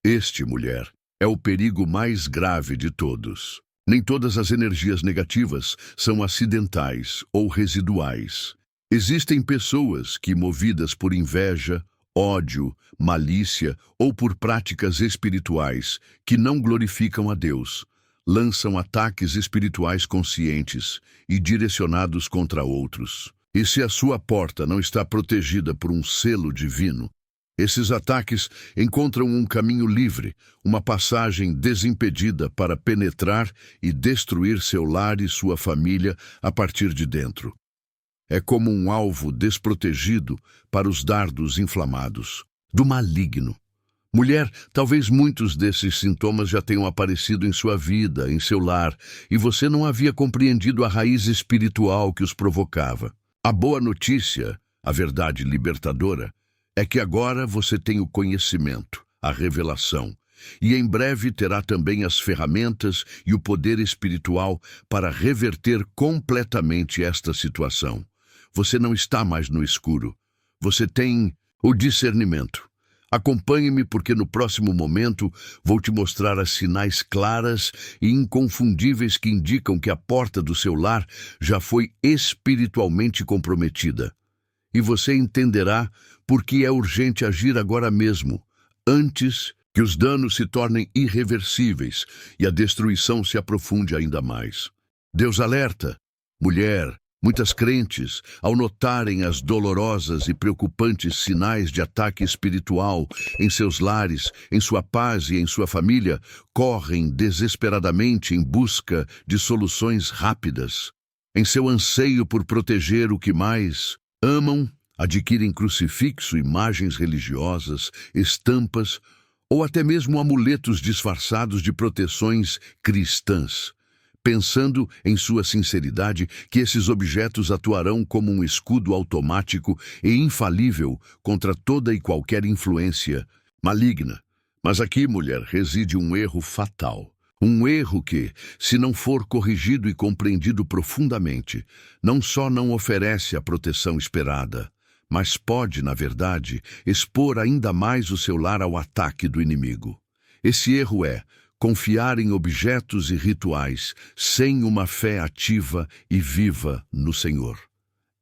Este, mulher, é o perigo mais grave de todos. Nem todas as energias negativas são acidentais ou residuais. Existem pessoas que, movidas por inveja, ódio, malícia ou por práticas espirituais que não glorificam a Deus, lançam ataques espirituais conscientes e direcionados contra outros. E se a sua porta não está protegida por um selo divino, esses ataques encontram um caminho livre, uma passagem desimpedida para penetrar e destruir seu lar e sua família a partir de dentro. É como um alvo desprotegido para os dardos inflamados do maligno. Mulher, talvez muitos desses sintomas já tenham aparecido em sua vida, em seu lar, e você não havia compreendido a raiz espiritual que os provocava. A boa notícia, a verdade libertadora, é que agora você tem o conhecimento, a revelação, e em breve terá também as ferramentas e o poder espiritual para reverter completamente esta situação. Você não está mais no escuro. Você tem o discernimento. Acompanhe-me porque no próximo momento vou te mostrar as sinais claras e inconfundíveis que indicam que a porta do seu lar já foi espiritualmente comprometida. E você entenderá por que é urgente agir agora mesmo, antes que os danos se tornem irreversíveis e a destruição se aprofunde ainda mais. Deus alerta, mulher, Muitas crentes, ao notarem as dolorosas e preocupantes sinais de ataque espiritual em seus lares, em sua paz e em sua família, correm desesperadamente em busca de soluções rápidas. Em seu anseio por proteger o que mais amam, adquirem crucifixo, imagens religiosas, estampas ou até mesmo amuletos disfarçados de proteções cristãs, pensando em sua sinceridade que esses objetos atuarão como um escudo automático e infalível contra toda e qualquer influência maligna. Mas aqui, mulher, reside um erro fatal. Um erro que, se não for corrigido e compreendido profundamente, não só não oferece a proteção esperada, mas pode, na verdade, expor ainda mais o seu lar ao ataque do inimigo. Esse erro é confiar em objetos e rituais sem uma fé ativa e viva no Senhor.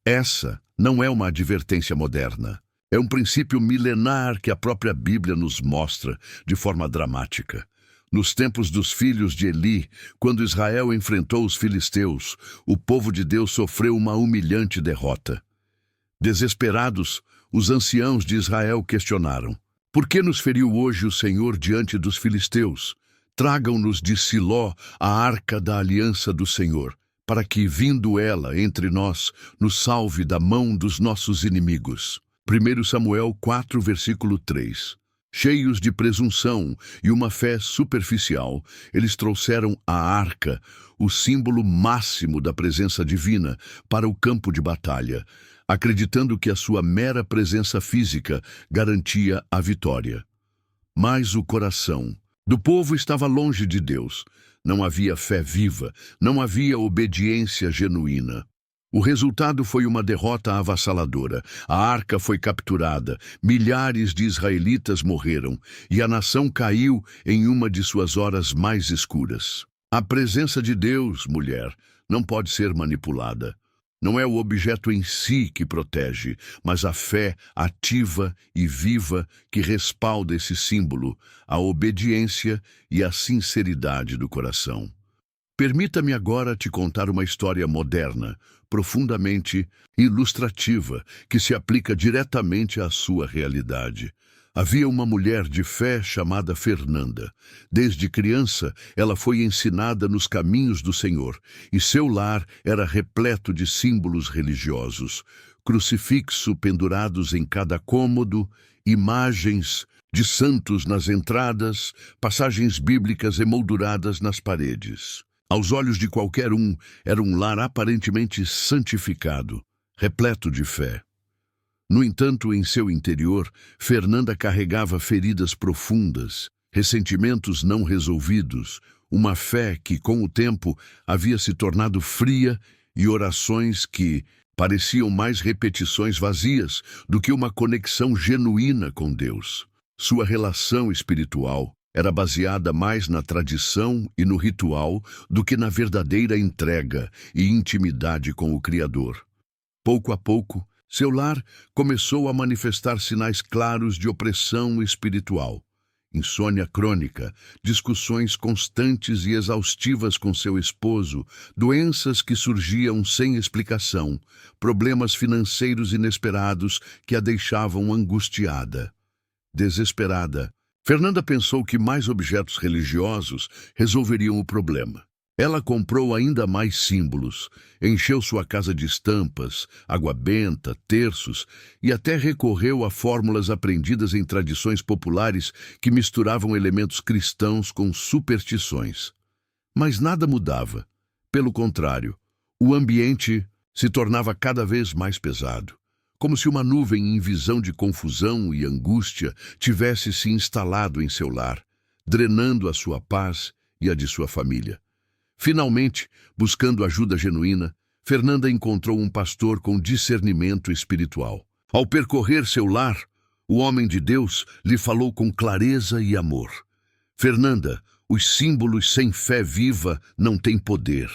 Essa não é uma advertência moderna. É um princípio milenar que a própria Bíblia nos mostra de forma dramática. Nos tempos dos filhos de Eli, quando Israel enfrentou os filisteus, o povo de Deus sofreu uma humilhante derrota. Desesperados, os anciãos de Israel questionaram: por que nos feriu hoje o Senhor diante dos filisteus? Tragam-nos de Siló a arca da aliança do Senhor, para que, vindo ela entre nós, nos salve da mão dos nossos inimigos. 1 Samuel 4, versículo 3. Cheios de presunção e uma fé superficial, eles trouxeram a arca, o símbolo máximo da presença divina, para o campo de batalha, acreditando que a sua mera presença física garantia a vitória. Mas o coração do povo estava longe de Deus. Não havia fé viva, não havia obediência genuína. O resultado foi uma derrota avassaladora. A arca foi capturada, milhares de israelitas morreram e a nação caiu em uma de suas horas mais escuras. A presença de Deus, mulher, não pode ser manipulada. Não é o objeto em si que protege, mas a fé ativa e viva que respalda esse símbolo, a obediência e a sinceridade do coração. Permita-me agora te contar uma história moderna, profundamente ilustrativa, que se aplica diretamente à sua realidade. Havia uma mulher de fé chamada Fernanda. Desde criança, ela foi ensinada nos caminhos do Senhor, e seu lar era repleto de símbolos religiosos, crucifixo pendurados em cada cômodo, imagens de santos nas entradas, passagens bíblicas emolduradas nas paredes. Aos olhos de qualquer um, era um lar aparentemente santificado, repleto de fé. No entanto, em seu interior, Fernanda carregava feridas profundas, ressentimentos não resolvidos, uma fé que, com o tempo, havia se tornado fria e orações que pareciam mais repetições vazias do que uma conexão genuína com Deus. Sua relação espiritual era baseada mais na tradição e no ritual do que na verdadeira entrega e intimidade com o Criador. Pouco a pouco, seu lar começou a manifestar sinais claros de opressão espiritual. Insônia crônica, discussões constantes e exaustivas com seu esposo, doenças que surgiam sem explicação, problemas financeiros inesperados que a deixavam angustiada. Desesperada, Fernanda pensou que mais objetos religiosos resolveriam o problema. Ela comprou ainda mais símbolos, encheu sua casa de estampas, água benta, terços e até recorreu a fórmulas aprendidas em tradições populares que misturavam elementos cristãos com superstições. Mas nada mudava. Pelo contrário, o ambiente se tornava cada vez mais pesado, como se uma nuvem em visão de confusão e angústia tivesse se instalado em seu lar, drenando a sua paz e a de sua família. Finalmente, buscando ajuda genuína, Fernanda encontrou um pastor com discernimento espiritual. Ao percorrer seu lar, o homem de Deus lhe falou com clareza e amor. Fernanda, os símbolos sem fé viva não têm poder.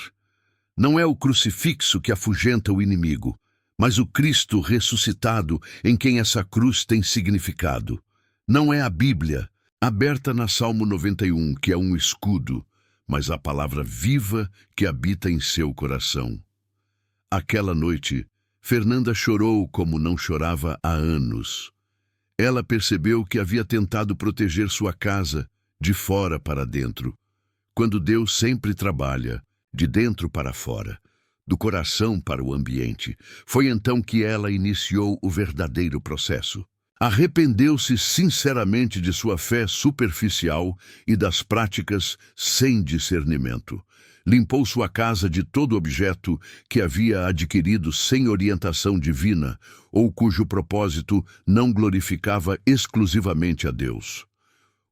Não é o crucifixo que afugenta o inimigo, mas o Cristo ressuscitado em quem essa cruz tem significado. Não é a Bíblia, aberta na Salmo 91, que é um escudo, mas a palavra viva que habita em seu coração. Aquela noite, Fernanda chorou como não chorava há anos. Ela percebeu que havia tentado proteger sua casa de fora para dentro, quando Deus sempre trabalha de dentro para fora, do coração para o ambiente. Foi então que ela iniciou o verdadeiro processo. Arrependeu-se sinceramente de sua fé superficial e das práticas sem discernimento. Limpou sua casa de todo objeto que havia adquirido sem orientação divina ou cujo propósito não glorificava exclusivamente a Deus.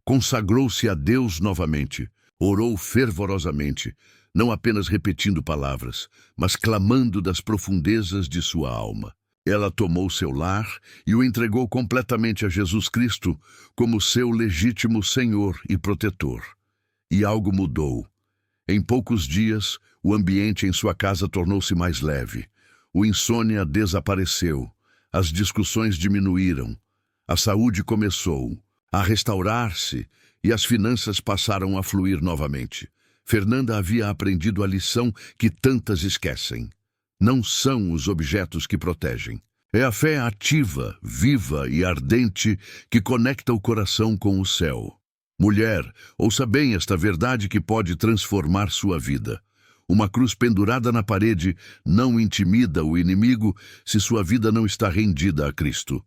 Consagrou-se a Deus novamente, orou fervorosamente, não apenas repetindo palavras, mas clamando das profundezas de sua alma. Ela tomou seu lar e o entregou completamente a Jesus Cristo como seu legítimo Senhor e protetor. E algo mudou. Em poucos dias, o ambiente em sua casa tornou-se mais leve. O insônia desapareceu, as discussões diminuíram, a saúde começou a restaurar-se e as finanças passaram a fluir novamente. Fernanda havia aprendido a lição que tantas esquecem. Não são os objetos que protegem. É a fé ativa, viva e ardente que conecta o coração com o céu. Mulher, ouça bem esta verdade que pode transformar sua vida. Uma cruz pendurada na parede não intimida o inimigo se sua vida não está rendida a Cristo.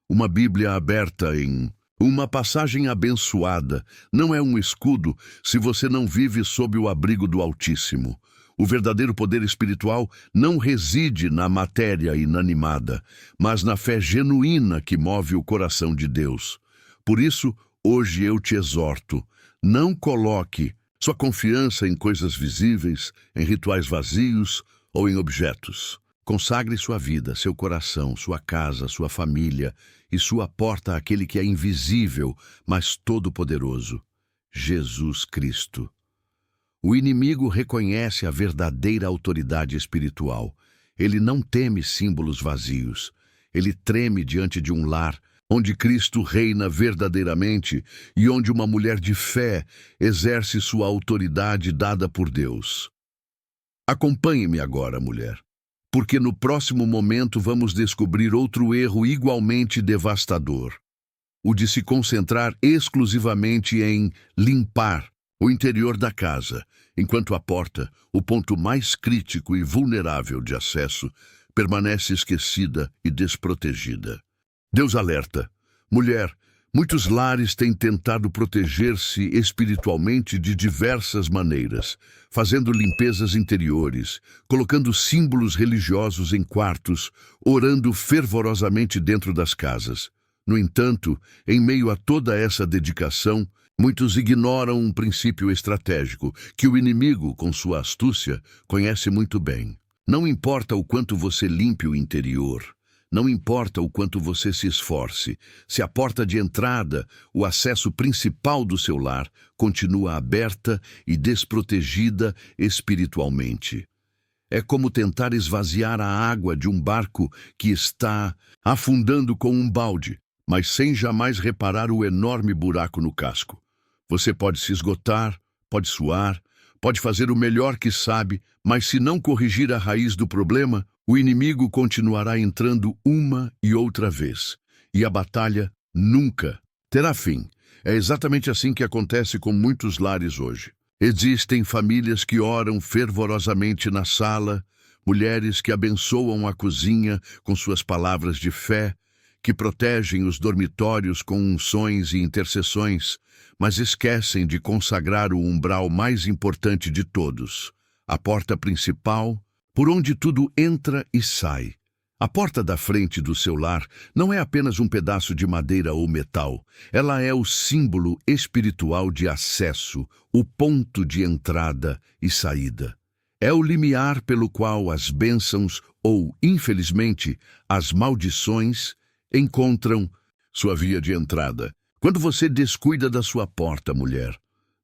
Uma Bíblia aberta em uma passagem abençoada não é um escudo se você não vive sob o abrigo do Altíssimo. O verdadeiro poder espiritual não reside na matéria inanimada, mas na fé genuína que move o coração de Deus. Por isso, hoje eu te exorto, não coloque sua confiança em coisas visíveis, em rituais vazios ou em objetos. Consagre sua vida, seu coração, sua casa, sua família e sua porta àquele que é invisível, mas todo-poderoso, Jesus Cristo. O inimigo reconhece a verdadeira autoridade espiritual. Ele não teme símbolos vazios. Ele treme diante de um lar onde Cristo reina verdadeiramente e onde uma mulher de fé exerce sua autoridade dada por Deus. Acompanhe-me agora, mulher, porque no próximo momento vamos descobrir outro erro igualmente devastador: o de se concentrar exclusivamente em limpar o interior da casa, enquanto a porta, o ponto mais crítico e vulnerável de acesso, permanece esquecida e desprotegida. Deus alerta: mulher, muitos lares têm tentado proteger-se espiritualmente de diversas maneiras, fazendo limpezas interiores, colocando símbolos religiosos em quartos, orando fervorosamente dentro das casas. No entanto, em meio a toda essa dedicação, muitos ignoram um princípio estratégico que o inimigo, com sua astúcia, conhece muito bem. Não importa o quanto você limpe o interior, não importa o quanto você se esforce, se a porta de entrada, o acesso principal do seu lar, continua aberta e desprotegida espiritualmente. É como tentar esvaziar a água de um barco que está afundando com um balde, mas sem jamais reparar o enorme buraco no casco. Você pode se esgotar, pode suar, pode fazer o melhor que sabe, mas se não corrigir a raiz do problema, o inimigo continuará entrando uma e outra vez, e a batalha nunca terá fim. É exatamente assim que acontece com muitos lares hoje. Existem famílias que oram fervorosamente na sala, mulheres que abençoam a cozinha com suas palavras de fé, que protegem os dormitórios com unções e intercessões, mas esquecem de consagrar o umbral mais importante de todos, a porta principal, por onde tudo entra e sai. A porta da frente do seu lar não é apenas um pedaço de madeira ou metal. Ela é o símbolo espiritual de acesso, o ponto de entrada e saída. É o limiar pelo qual as bênçãos ou, infelizmente, as maldições encontram sua via de entrada. Quando você descuida da sua porta, mulher,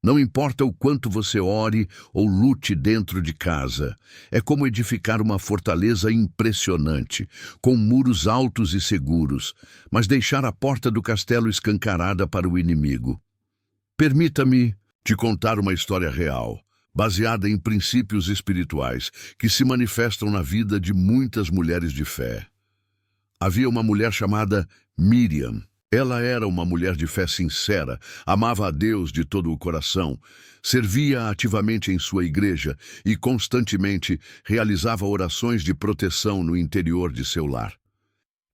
não importa o quanto você ore ou lute dentro de casa, é como edificar uma fortaleza impressionante, com muros altos e seguros, mas deixar a porta do castelo escancarada para o inimigo. Permita-me te contar uma história real, baseada em princípios espirituais que se manifestam na vida de muitas mulheres de fé. Havia uma mulher chamada Miriam. Ela era uma mulher de fé sincera, amava a Deus de todo o coração, servia ativamente em sua igreja e constantemente realizava orações de proteção no interior de seu lar.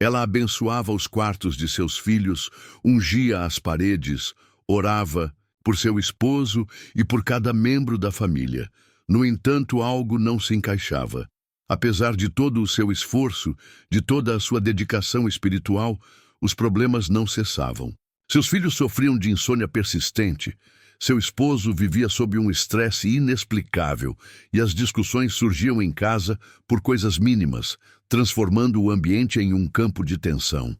Ela abençoava os quartos de seus filhos, ungia as paredes, orava por seu esposo e por cada membro da família. No entanto, algo não se encaixava. Apesar de todo o seu esforço, de toda a sua dedicação espiritual, os problemas não cessavam. Seus filhos sofriam de insônia persistente, seu esposo vivia sob um estresse inexplicável e as discussões surgiam em casa por coisas mínimas, transformando o ambiente em um campo de tensão.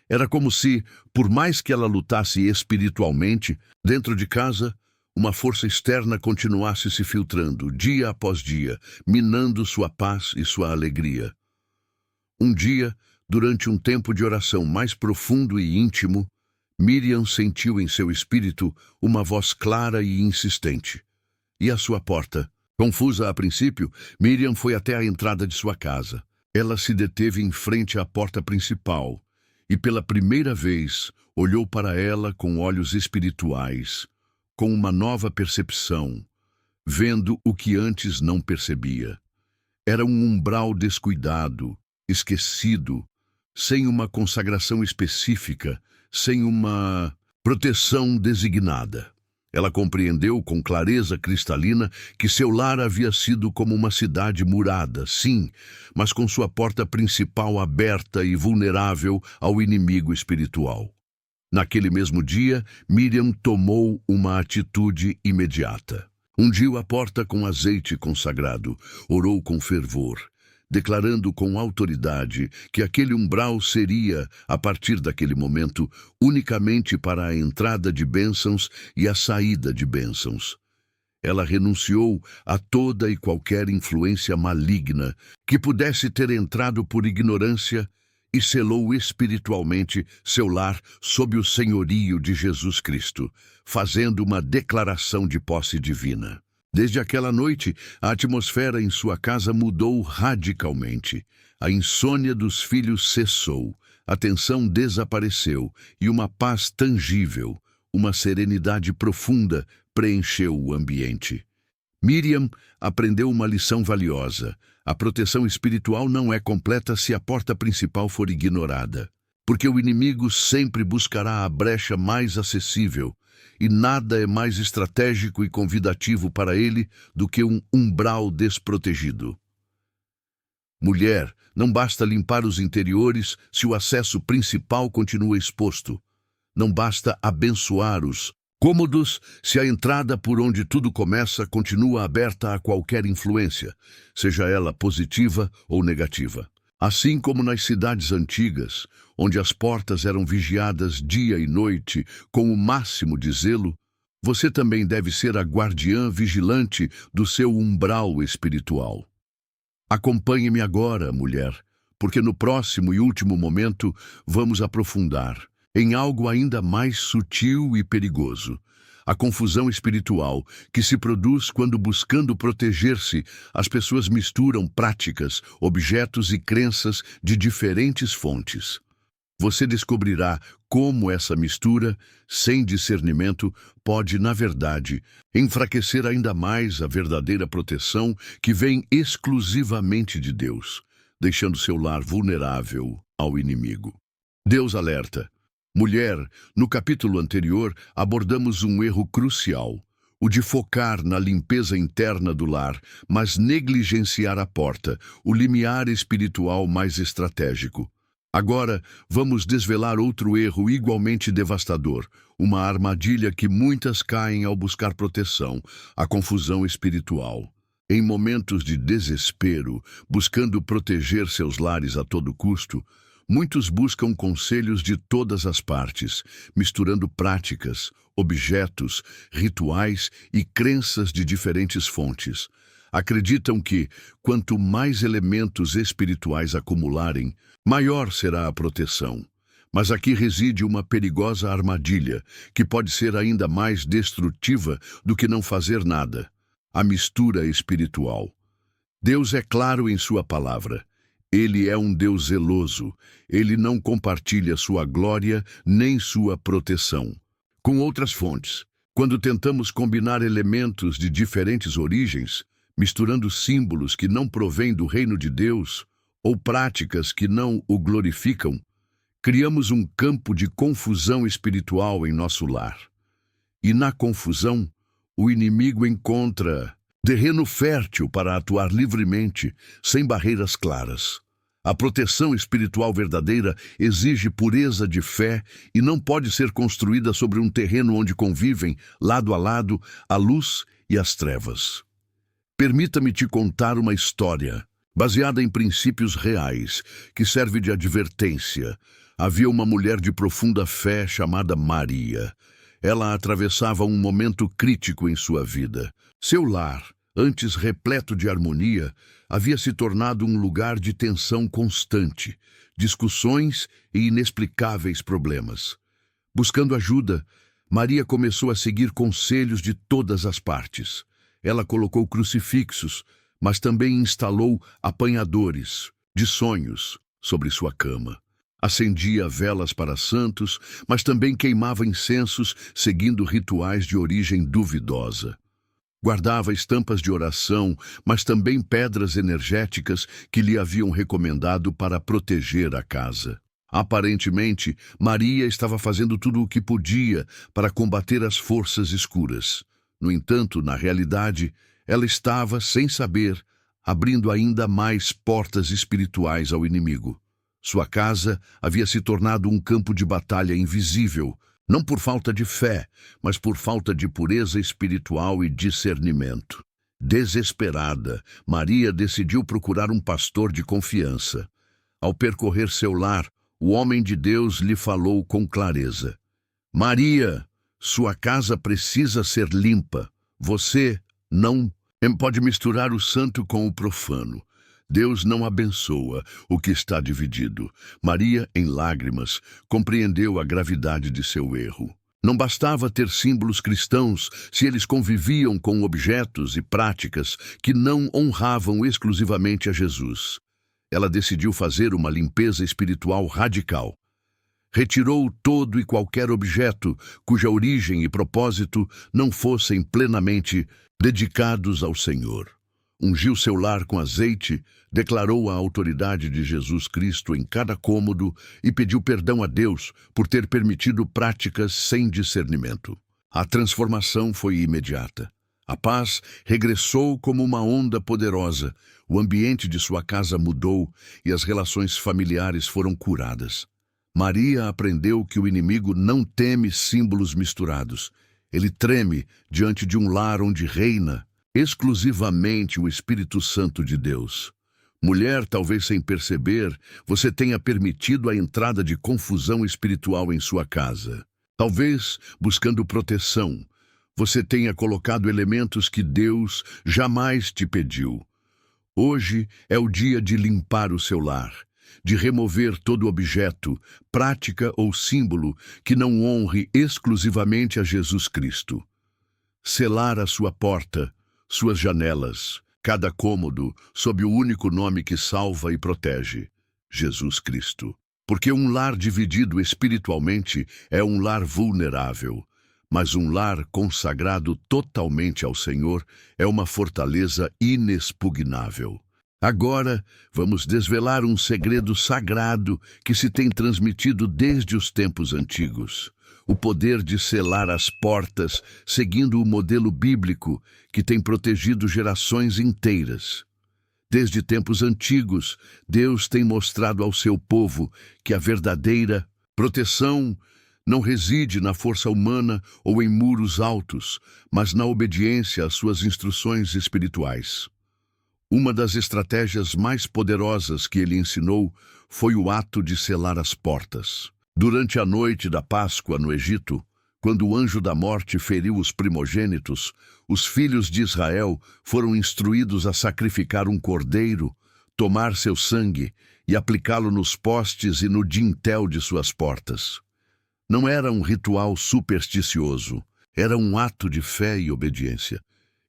Era como se, por mais que ela lutasse espiritualmente, dentro de casa, uma força externa continuasse se filtrando, dia após dia, minando sua paz e sua alegria. Um dia, durante um tempo de oração mais profundo e íntimo, Miriam sentiu em seu espírito uma voz clara e insistente. E à sua porta? Confusa a princípio, Miriam foi até a entrada de sua casa. Ela se deteve em frente à porta principal e, pela primeira vez, olhou para ela com olhos espirituais, com uma nova percepção, vendo o que antes não percebia. Era um umbral descuidado, esquecido, sem uma consagração específica, sem uma proteção designada. Ela compreendeu com clareza cristalina que seu lar havia sido como uma cidade murada, sim, mas com sua porta principal aberta e vulnerável ao inimigo espiritual. Naquele mesmo dia, Miriam tomou uma atitude imediata. Ungiu a porta com azeite consagrado, orou com fervor, declarando com autoridade que aquele umbral seria, a partir daquele momento, unicamente para a entrada de bênçãos e a saída de bênçãos. Ela renunciou a toda e qualquer influência maligna que pudesse ter entrado por ignorância e selou espiritualmente seu lar sob o senhorio de Jesus Cristo, fazendo uma declaração de posse divina. Desde aquela noite, a atmosfera em sua casa mudou radicalmente. A insônia dos filhos cessou, a tensão desapareceu e uma paz tangível, uma serenidade profunda preencheu o ambiente. Miriam aprendeu uma lição valiosa. A proteção espiritual não é completa se a porta principal for ignorada, porque o inimigo sempre buscará a brecha mais acessível, e nada é mais estratégico e convidativo para ele do que um umbral desprotegido. Mulher, não basta limpar os interiores se o acesso principal continua exposto. Não basta abençoar os cômodos se a entrada por onde tudo começa continua aberta a qualquer influência, seja ela positiva ou negativa. Assim como nas cidades antigas, onde as portas eram vigiadas dia e noite com o máximo de zelo, você também deve ser a guardiã vigilante do seu umbral espiritual. Acompanhe-me agora, mulher, porque no próximo e último momento vamos aprofundar em algo ainda mais sutil e perigoso. A confusão espiritual que se produz quando, buscando proteger-se, as pessoas misturam práticas, objetos e crenças de diferentes fontes. Você descobrirá como essa mistura, sem discernimento, pode, na verdade, enfraquecer ainda mais a verdadeira proteção que vem exclusivamente de Deus, deixando seu lar vulnerável ao inimigo. Deus alerta. Mulher, no capítulo anterior, abordamos um erro crucial, o de focar na limpeza interna do lar, mas negligenciar a porta, o limiar espiritual mais estratégico. Agora, vamos desvelar outro erro igualmente devastador, uma armadilha que muitas caem ao buscar proteção, a confusão espiritual. Em momentos de desespero, buscando proteger seus lares a todo custo, muitos buscam conselhos de todas as partes, misturando práticas, objetos, rituais e crenças de diferentes fontes. Acreditam que, quanto mais elementos espirituais acumularem, maior será a proteção. Mas aqui reside uma perigosa armadilha, que pode ser ainda mais destrutiva do que não fazer nada. a mistura espiritual. Deus é claro em sua palavra. Ele é um Deus zeloso. Ele não compartilha sua glória nem sua proteção com outras fontes. Quando tentamos combinar elementos de diferentes origens, misturando símbolos que não provêm do reino de Deus ou práticas que não o glorificam, criamos um campo de confusão espiritual em nosso lar. E na confusão, o inimigo encontra terreno fértil para atuar livremente, sem barreiras claras. A proteção espiritual verdadeira exige pureza de fé e não pode ser construída sobre um terreno onde convivem, lado a lado, a luz e as trevas. Permita-me te contar uma história, baseada em princípios reais, que serve de advertência. Havia uma mulher de profunda fé chamada Maria. Ela atravessava um momento crítico em sua vida. Seu lar, antes repleto de harmonia, havia se tornado um lugar de tensão constante, discussões e inexplicáveis problemas. Buscando ajuda, Maria começou a seguir conselhos de todas as partes. Ela colocou crucifixos, mas também instalou apanhadores de sonhos sobre sua cama. Acendia velas para santos, mas também queimava incensos, seguindo rituais de origem duvidosa. Guardava estampas de oração, mas também pedras energéticas que lhe haviam recomendado para proteger a casa. Aparentemente, Maria estava fazendo tudo o que podia para combater as forças escuras. No entanto, na realidade, ela estava, sem saber, abrindo ainda mais portas espirituais ao inimigo. Sua casa havia se tornado um campo de batalha invisível, não por falta de fé, mas por falta de pureza espiritual e discernimento. Desesperada, Maria decidiu procurar um pastor de confiança. Ao percorrer seu lar, o homem de Deus lhe falou com clareza: Maria, sua casa precisa ser limpa. Você não pode misturar o santo com o profano. Deus não abençoa o que está dividido. Maria, em lágrimas, compreendeu a gravidade de seu erro. Não bastava ter símbolos cristãos se eles conviviam com objetos e práticas que não honravam exclusivamente a Jesus. Ela decidiu fazer uma limpeza espiritual radical. Retirou todo e qualquer objeto cuja origem e propósito não fossem plenamente dedicados ao Senhor. Ungiu seu lar com azeite, declarou a autoridade de Jesus Cristo em cada cômodo e pediu perdão a Deus por ter permitido práticas sem discernimento. A transformação foi imediata. A paz regressou como uma onda poderosa, o ambiente de sua casa mudou e as relações familiares foram curadas. Maria aprendeu que o inimigo não teme símbolos misturados. Ele treme diante de um lar onde reina exclusivamente o Espírito Santo de Deus. Mulher, talvez sem perceber, você tenha permitido a entrada de confusão espiritual em sua casa. Talvez, buscando proteção, você tenha colocado elementos que Deus jamais te pediu. Hoje é o dia de limpar o seu lar, de remover todo objeto, prática ou símbolo que não honre exclusivamente a Jesus Cristo. Selar a sua porta, suas janelas, cada cômodo, sob o único nome que salva e protege: Jesus Cristo. Porque um lar dividido espiritualmente é um lar vulnerável, mas um lar consagrado totalmente ao Senhor é uma fortaleza inexpugnável. Agora, vamos desvelar um segredo sagrado que se tem transmitido desde os tempos antigos. O poder de selar as portas, seguindo o modelo bíblico que tem protegido gerações inteiras. Desde tempos antigos, Deus tem mostrado ao seu povo que a verdadeira proteção não reside na força humana ou em muros altos, mas na obediência às suas instruções espirituais. Uma das estratégias mais poderosas que ele ensinou foi o ato de selar as portas. Durante a noite da Páscoa no Egito, quando o anjo da morte feriu os primogênitos, os filhos de Israel foram instruídos a sacrificar um cordeiro, tomar seu sangue e aplicá-lo nos postes e no dintel de suas portas. Não era um ritual supersticioso, era um ato de fé e obediência.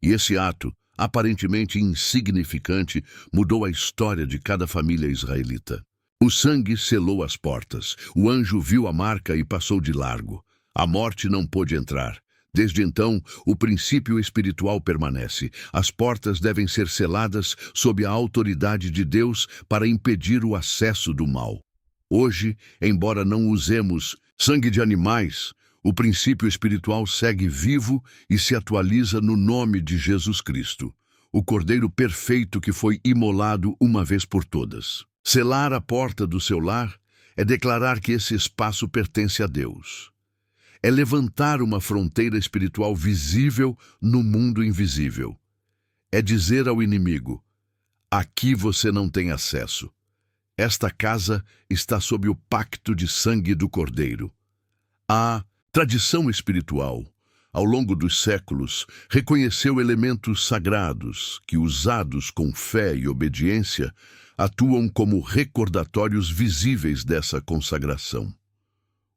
E esse ato aparentemente insignificante, mudou a história de cada família israelita. O sangue selou as portas. O anjo viu a marca e passou de largo. A morte não pôde entrar. Desde então, o princípio espiritual permanece. As portas devem ser seladas sob a autoridade de Deus para impedir o acesso do mal. Hoje, embora não usemos sangue de animais, o princípio espiritual segue vivo e se atualiza no nome de Jesus Cristo, o Cordeiro perfeito que foi imolado uma vez por todas. Selar a porta do seu lar é declarar que esse espaço pertence a Deus. É levantar uma fronteira espiritual visível no mundo invisível. É dizer ao inimigo: aqui você não tem acesso. Esta casa está sob o pacto de sangue do Cordeiro. A tradição espiritual, ao longo dos séculos, reconheceu elementos sagrados que, usados com fé e obediência, atuam como recordatórios visíveis dessa consagração.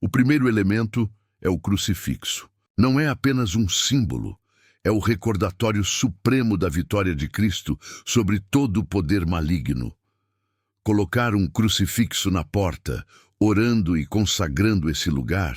O primeiro elemento é o crucifixo. Não é apenas um símbolo, é o recordatório supremo da vitória de Cristo sobre todo o poder maligno. Colocar um crucifixo na porta, orando e consagrando esse lugar,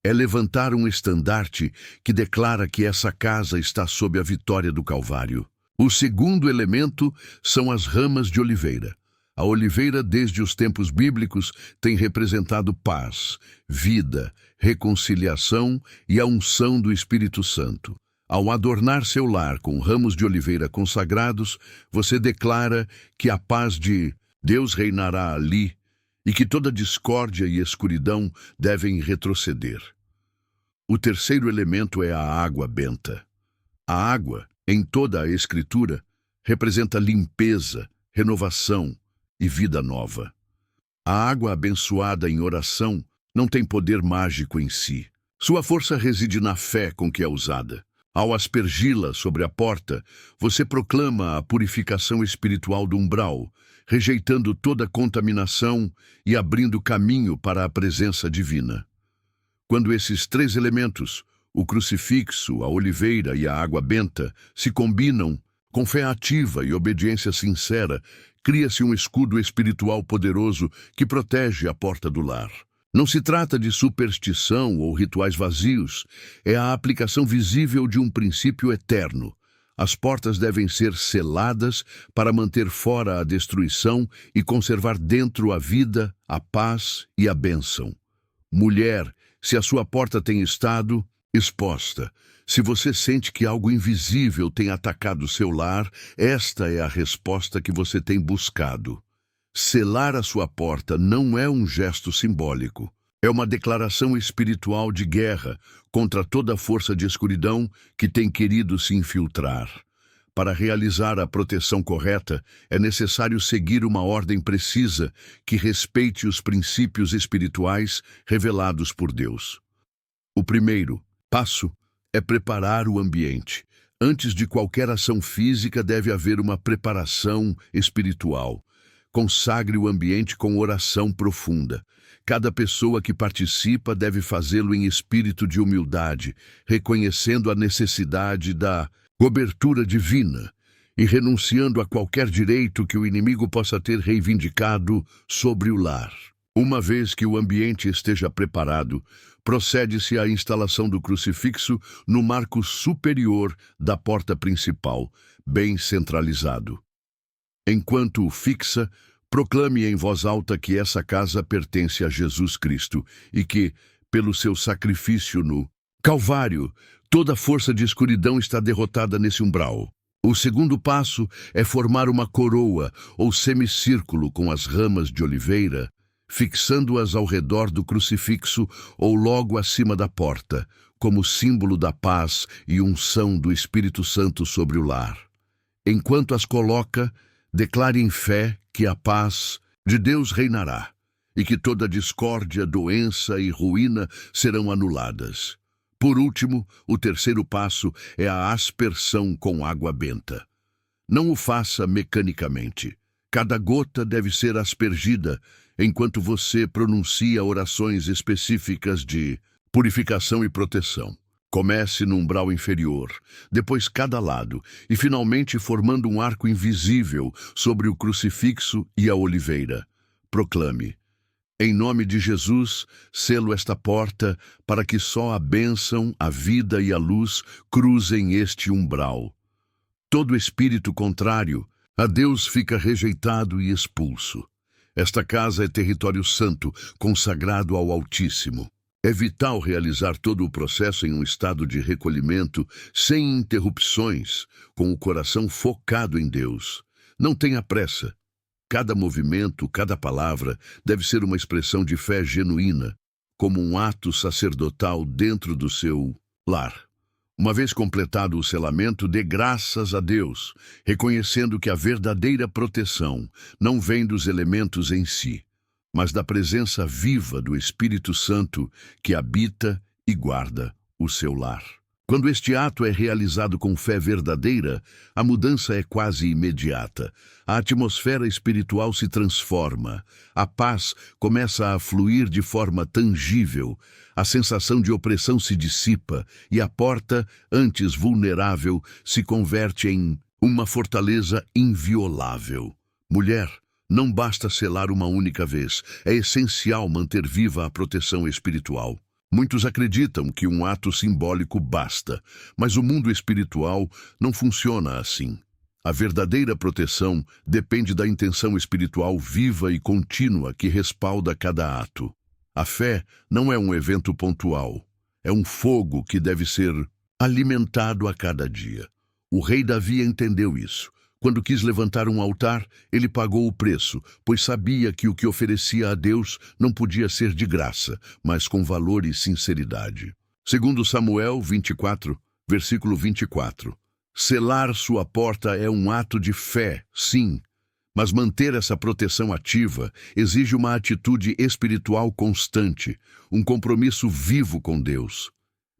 é levantar um estandarte que declara que essa casa está sob a vitória do Calvário. O segundo elemento são as ramas de oliveira. A oliveira, desde os tempos bíblicos, tem representado paz, vida, reconciliação e a unção do Espírito Santo. Ao adornar seu lar com ramos de oliveira consagrados, você declara que a paz de Deus reinará ali e que toda discórdia e escuridão devem retroceder. O terceiro elemento é a água benta. A água, em toda a Escritura, representa limpeza, renovação e vida nova. A água abençoada em oração não tem poder mágico em si. Sua força reside na fé com que é usada. Ao aspergi-la sobre a porta, você proclama a purificação espiritual do umbral, rejeitando toda contaminação e abrindo caminho para a presença divina. Quando esses três elementos, o crucifixo, a oliveira e a água benta, se combinam, com fé ativa e obediência sincera, cria-se um escudo espiritual poderoso que protege a porta do lar. Não se trata de superstição ou rituais vazios, é a aplicação visível de um princípio eterno. As portas devem ser seladas para manter fora a destruição e conservar dentro a vida, a paz e a bênção. Mulher, se a sua porta tem estado exposta, se você sente que algo invisível tem atacado seu lar, esta é a resposta que você tem buscado. Selar a sua porta não é um gesto simbólico. É uma declaração espiritual de guerra contra toda força de escuridão que tem querido se infiltrar. Para realizar a proteção correta, é necessário seguir uma ordem precisa que respeite os princípios espirituais revelados por Deus. O primeiro passo é preparar o ambiente. Antes de qualquer ação física, deve haver uma preparação espiritual. Consagre o ambiente com oração profunda. Cada pessoa que participa deve fazê-lo em espírito de humildade, reconhecendo a necessidade da cobertura divina e renunciando a qualquer direito que o inimigo possa ter reivindicado sobre o lar. Uma vez que o ambiente esteja preparado, procede-se à instalação do crucifixo no marco superior da porta principal, bem centralizado. Enquanto o fixa, proclame em voz alta que essa casa pertence a Jesus Cristo e que, pelo seu sacrifício no Calvário, toda força de escuridão está derrotada nesse umbral. O segundo passo é formar uma coroa ou semicírculo com as ramas de oliveira, fixando-as ao redor do crucifixo ou logo acima da porta, como símbolo da paz e unção do Espírito Santo sobre o lar. Enquanto as coloca, declare em fé que a paz de Deus reinará e que toda discórdia, doença e ruína serão anuladas. Por último, o terceiro passo é a aspersão com água benta. Não o faça mecanicamente. Cada gota deve ser aspergida enquanto você pronuncia orações específicas de purificação e proteção. Comece no umbral inferior, depois cada lado, e finalmente formando um arco invisível sobre o crucifixo e a oliveira. Proclame: em nome de Jesus, selo esta porta para que só a bênção, a vida e a luz cruzem este umbral. Todo espírito contrário a Deus fica rejeitado e expulso. Esta casa é território santo, consagrado ao Altíssimo. É vital realizar todo o processo em um estado de recolhimento, sem interrupções, com o coração focado em Deus. Não tenha pressa. Cada movimento, cada palavra deve ser uma expressão de fé genuína, como um ato sacerdotal dentro do seu lar. Uma vez completado o selamento, dê graças a Deus, reconhecendo que a verdadeira proteção não vem dos elementos em si, mas da presença viva do Espírito Santo que habita e guarda o seu lar. Quando este ato é realizado com fé verdadeira, a mudança é quase imediata. A atmosfera espiritual se transforma, a paz começa a fluir de forma tangível, a sensação de opressão se dissipa e a porta, antes vulnerável, se converte em uma fortaleza inviolável. Mulher, não basta selar uma única vez, é essencial manter viva a proteção espiritual. Muitos acreditam que um ato simbólico basta, mas o mundo espiritual não funciona assim. A verdadeira proteção depende da intenção espiritual viva e contínua que respalda cada ato. A fé não é um evento pontual, é um fogo que deve ser alimentado a cada dia. O rei Davi entendeu isso. Quando quis levantar um altar, ele pagou o preço, pois sabia que o que oferecia a Deus não podia ser de graça, mas com valor e sinceridade. Segundo Samuel 24, versículo 24. Selar sua porta é um ato de fé, sim, mas manter essa proteção ativa exige uma atitude espiritual constante, um compromisso vivo com Deus.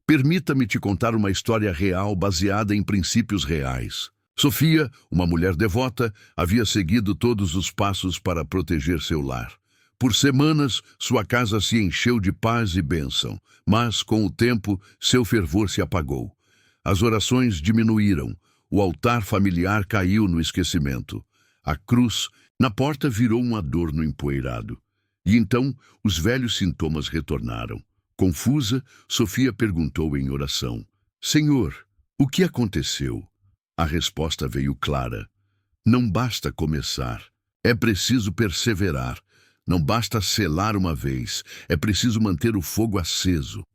Permita-me te contar uma história real baseada em princípios reais. Sofia, uma mulher devota, havia seguido todos os passos para proteger seu lar. Por semanas, sua casa se encheu de paz e bênção, mas, com o tempo, seu fervor se apagou. As orações diminuíram, o altar familiar caiu no esquecimento. A cruz, na porta, virou um adorno empoeirado. E então, os velhos sintomas retornaram. Confusa, Sofia perguntou em oração: Senhor, o que aconteceu? A resposta veio clara. Não basta começar, é preciso perseverar. Não basta selar uma vez, é preciso manter o fogo aceso.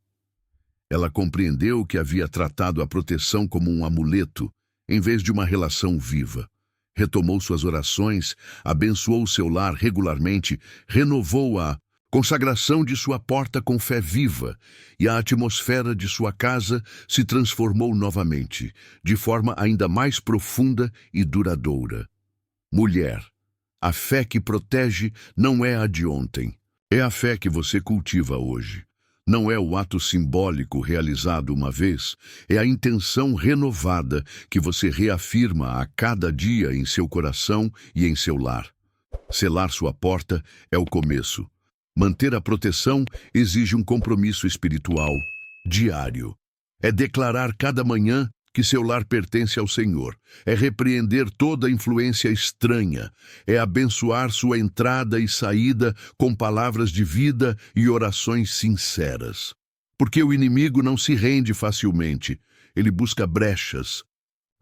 Ela compreendeu que havia tratado a proteção como um amuleto, em vez de uma relação viva. Retomou suas orações, abençoou seu lar regularmente, renovou a consagração de sua porta com fé viva, e a atmosfera de sua casa se transformou novamente, de forma ainda mais profunda e duradoura. Mulher, a fé que protege não é a de ontem, é a fé que você cultiva hoje. Não é o ato simbólico realizado uma vez, é a intenção renovada que você reafirma a cada dia em seu coração e em seu lar. Selar sua porta é o começo. Manter a proteção exige um compromisso espiritual diário. É declarar cada manhã que seu lar pertence ao Senhor. É repreender toda influência estranha. É abençoar sua entrada e saída com palavras de vida e orações sinceras. Porque o inimigo não se rende facilmente. Ele busca brechas,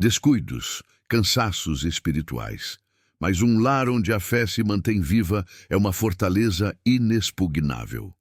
descuidos, cansaços espirituais. Mas um lar onde a fé se mantém viva é uma fortaleza inexpugnável.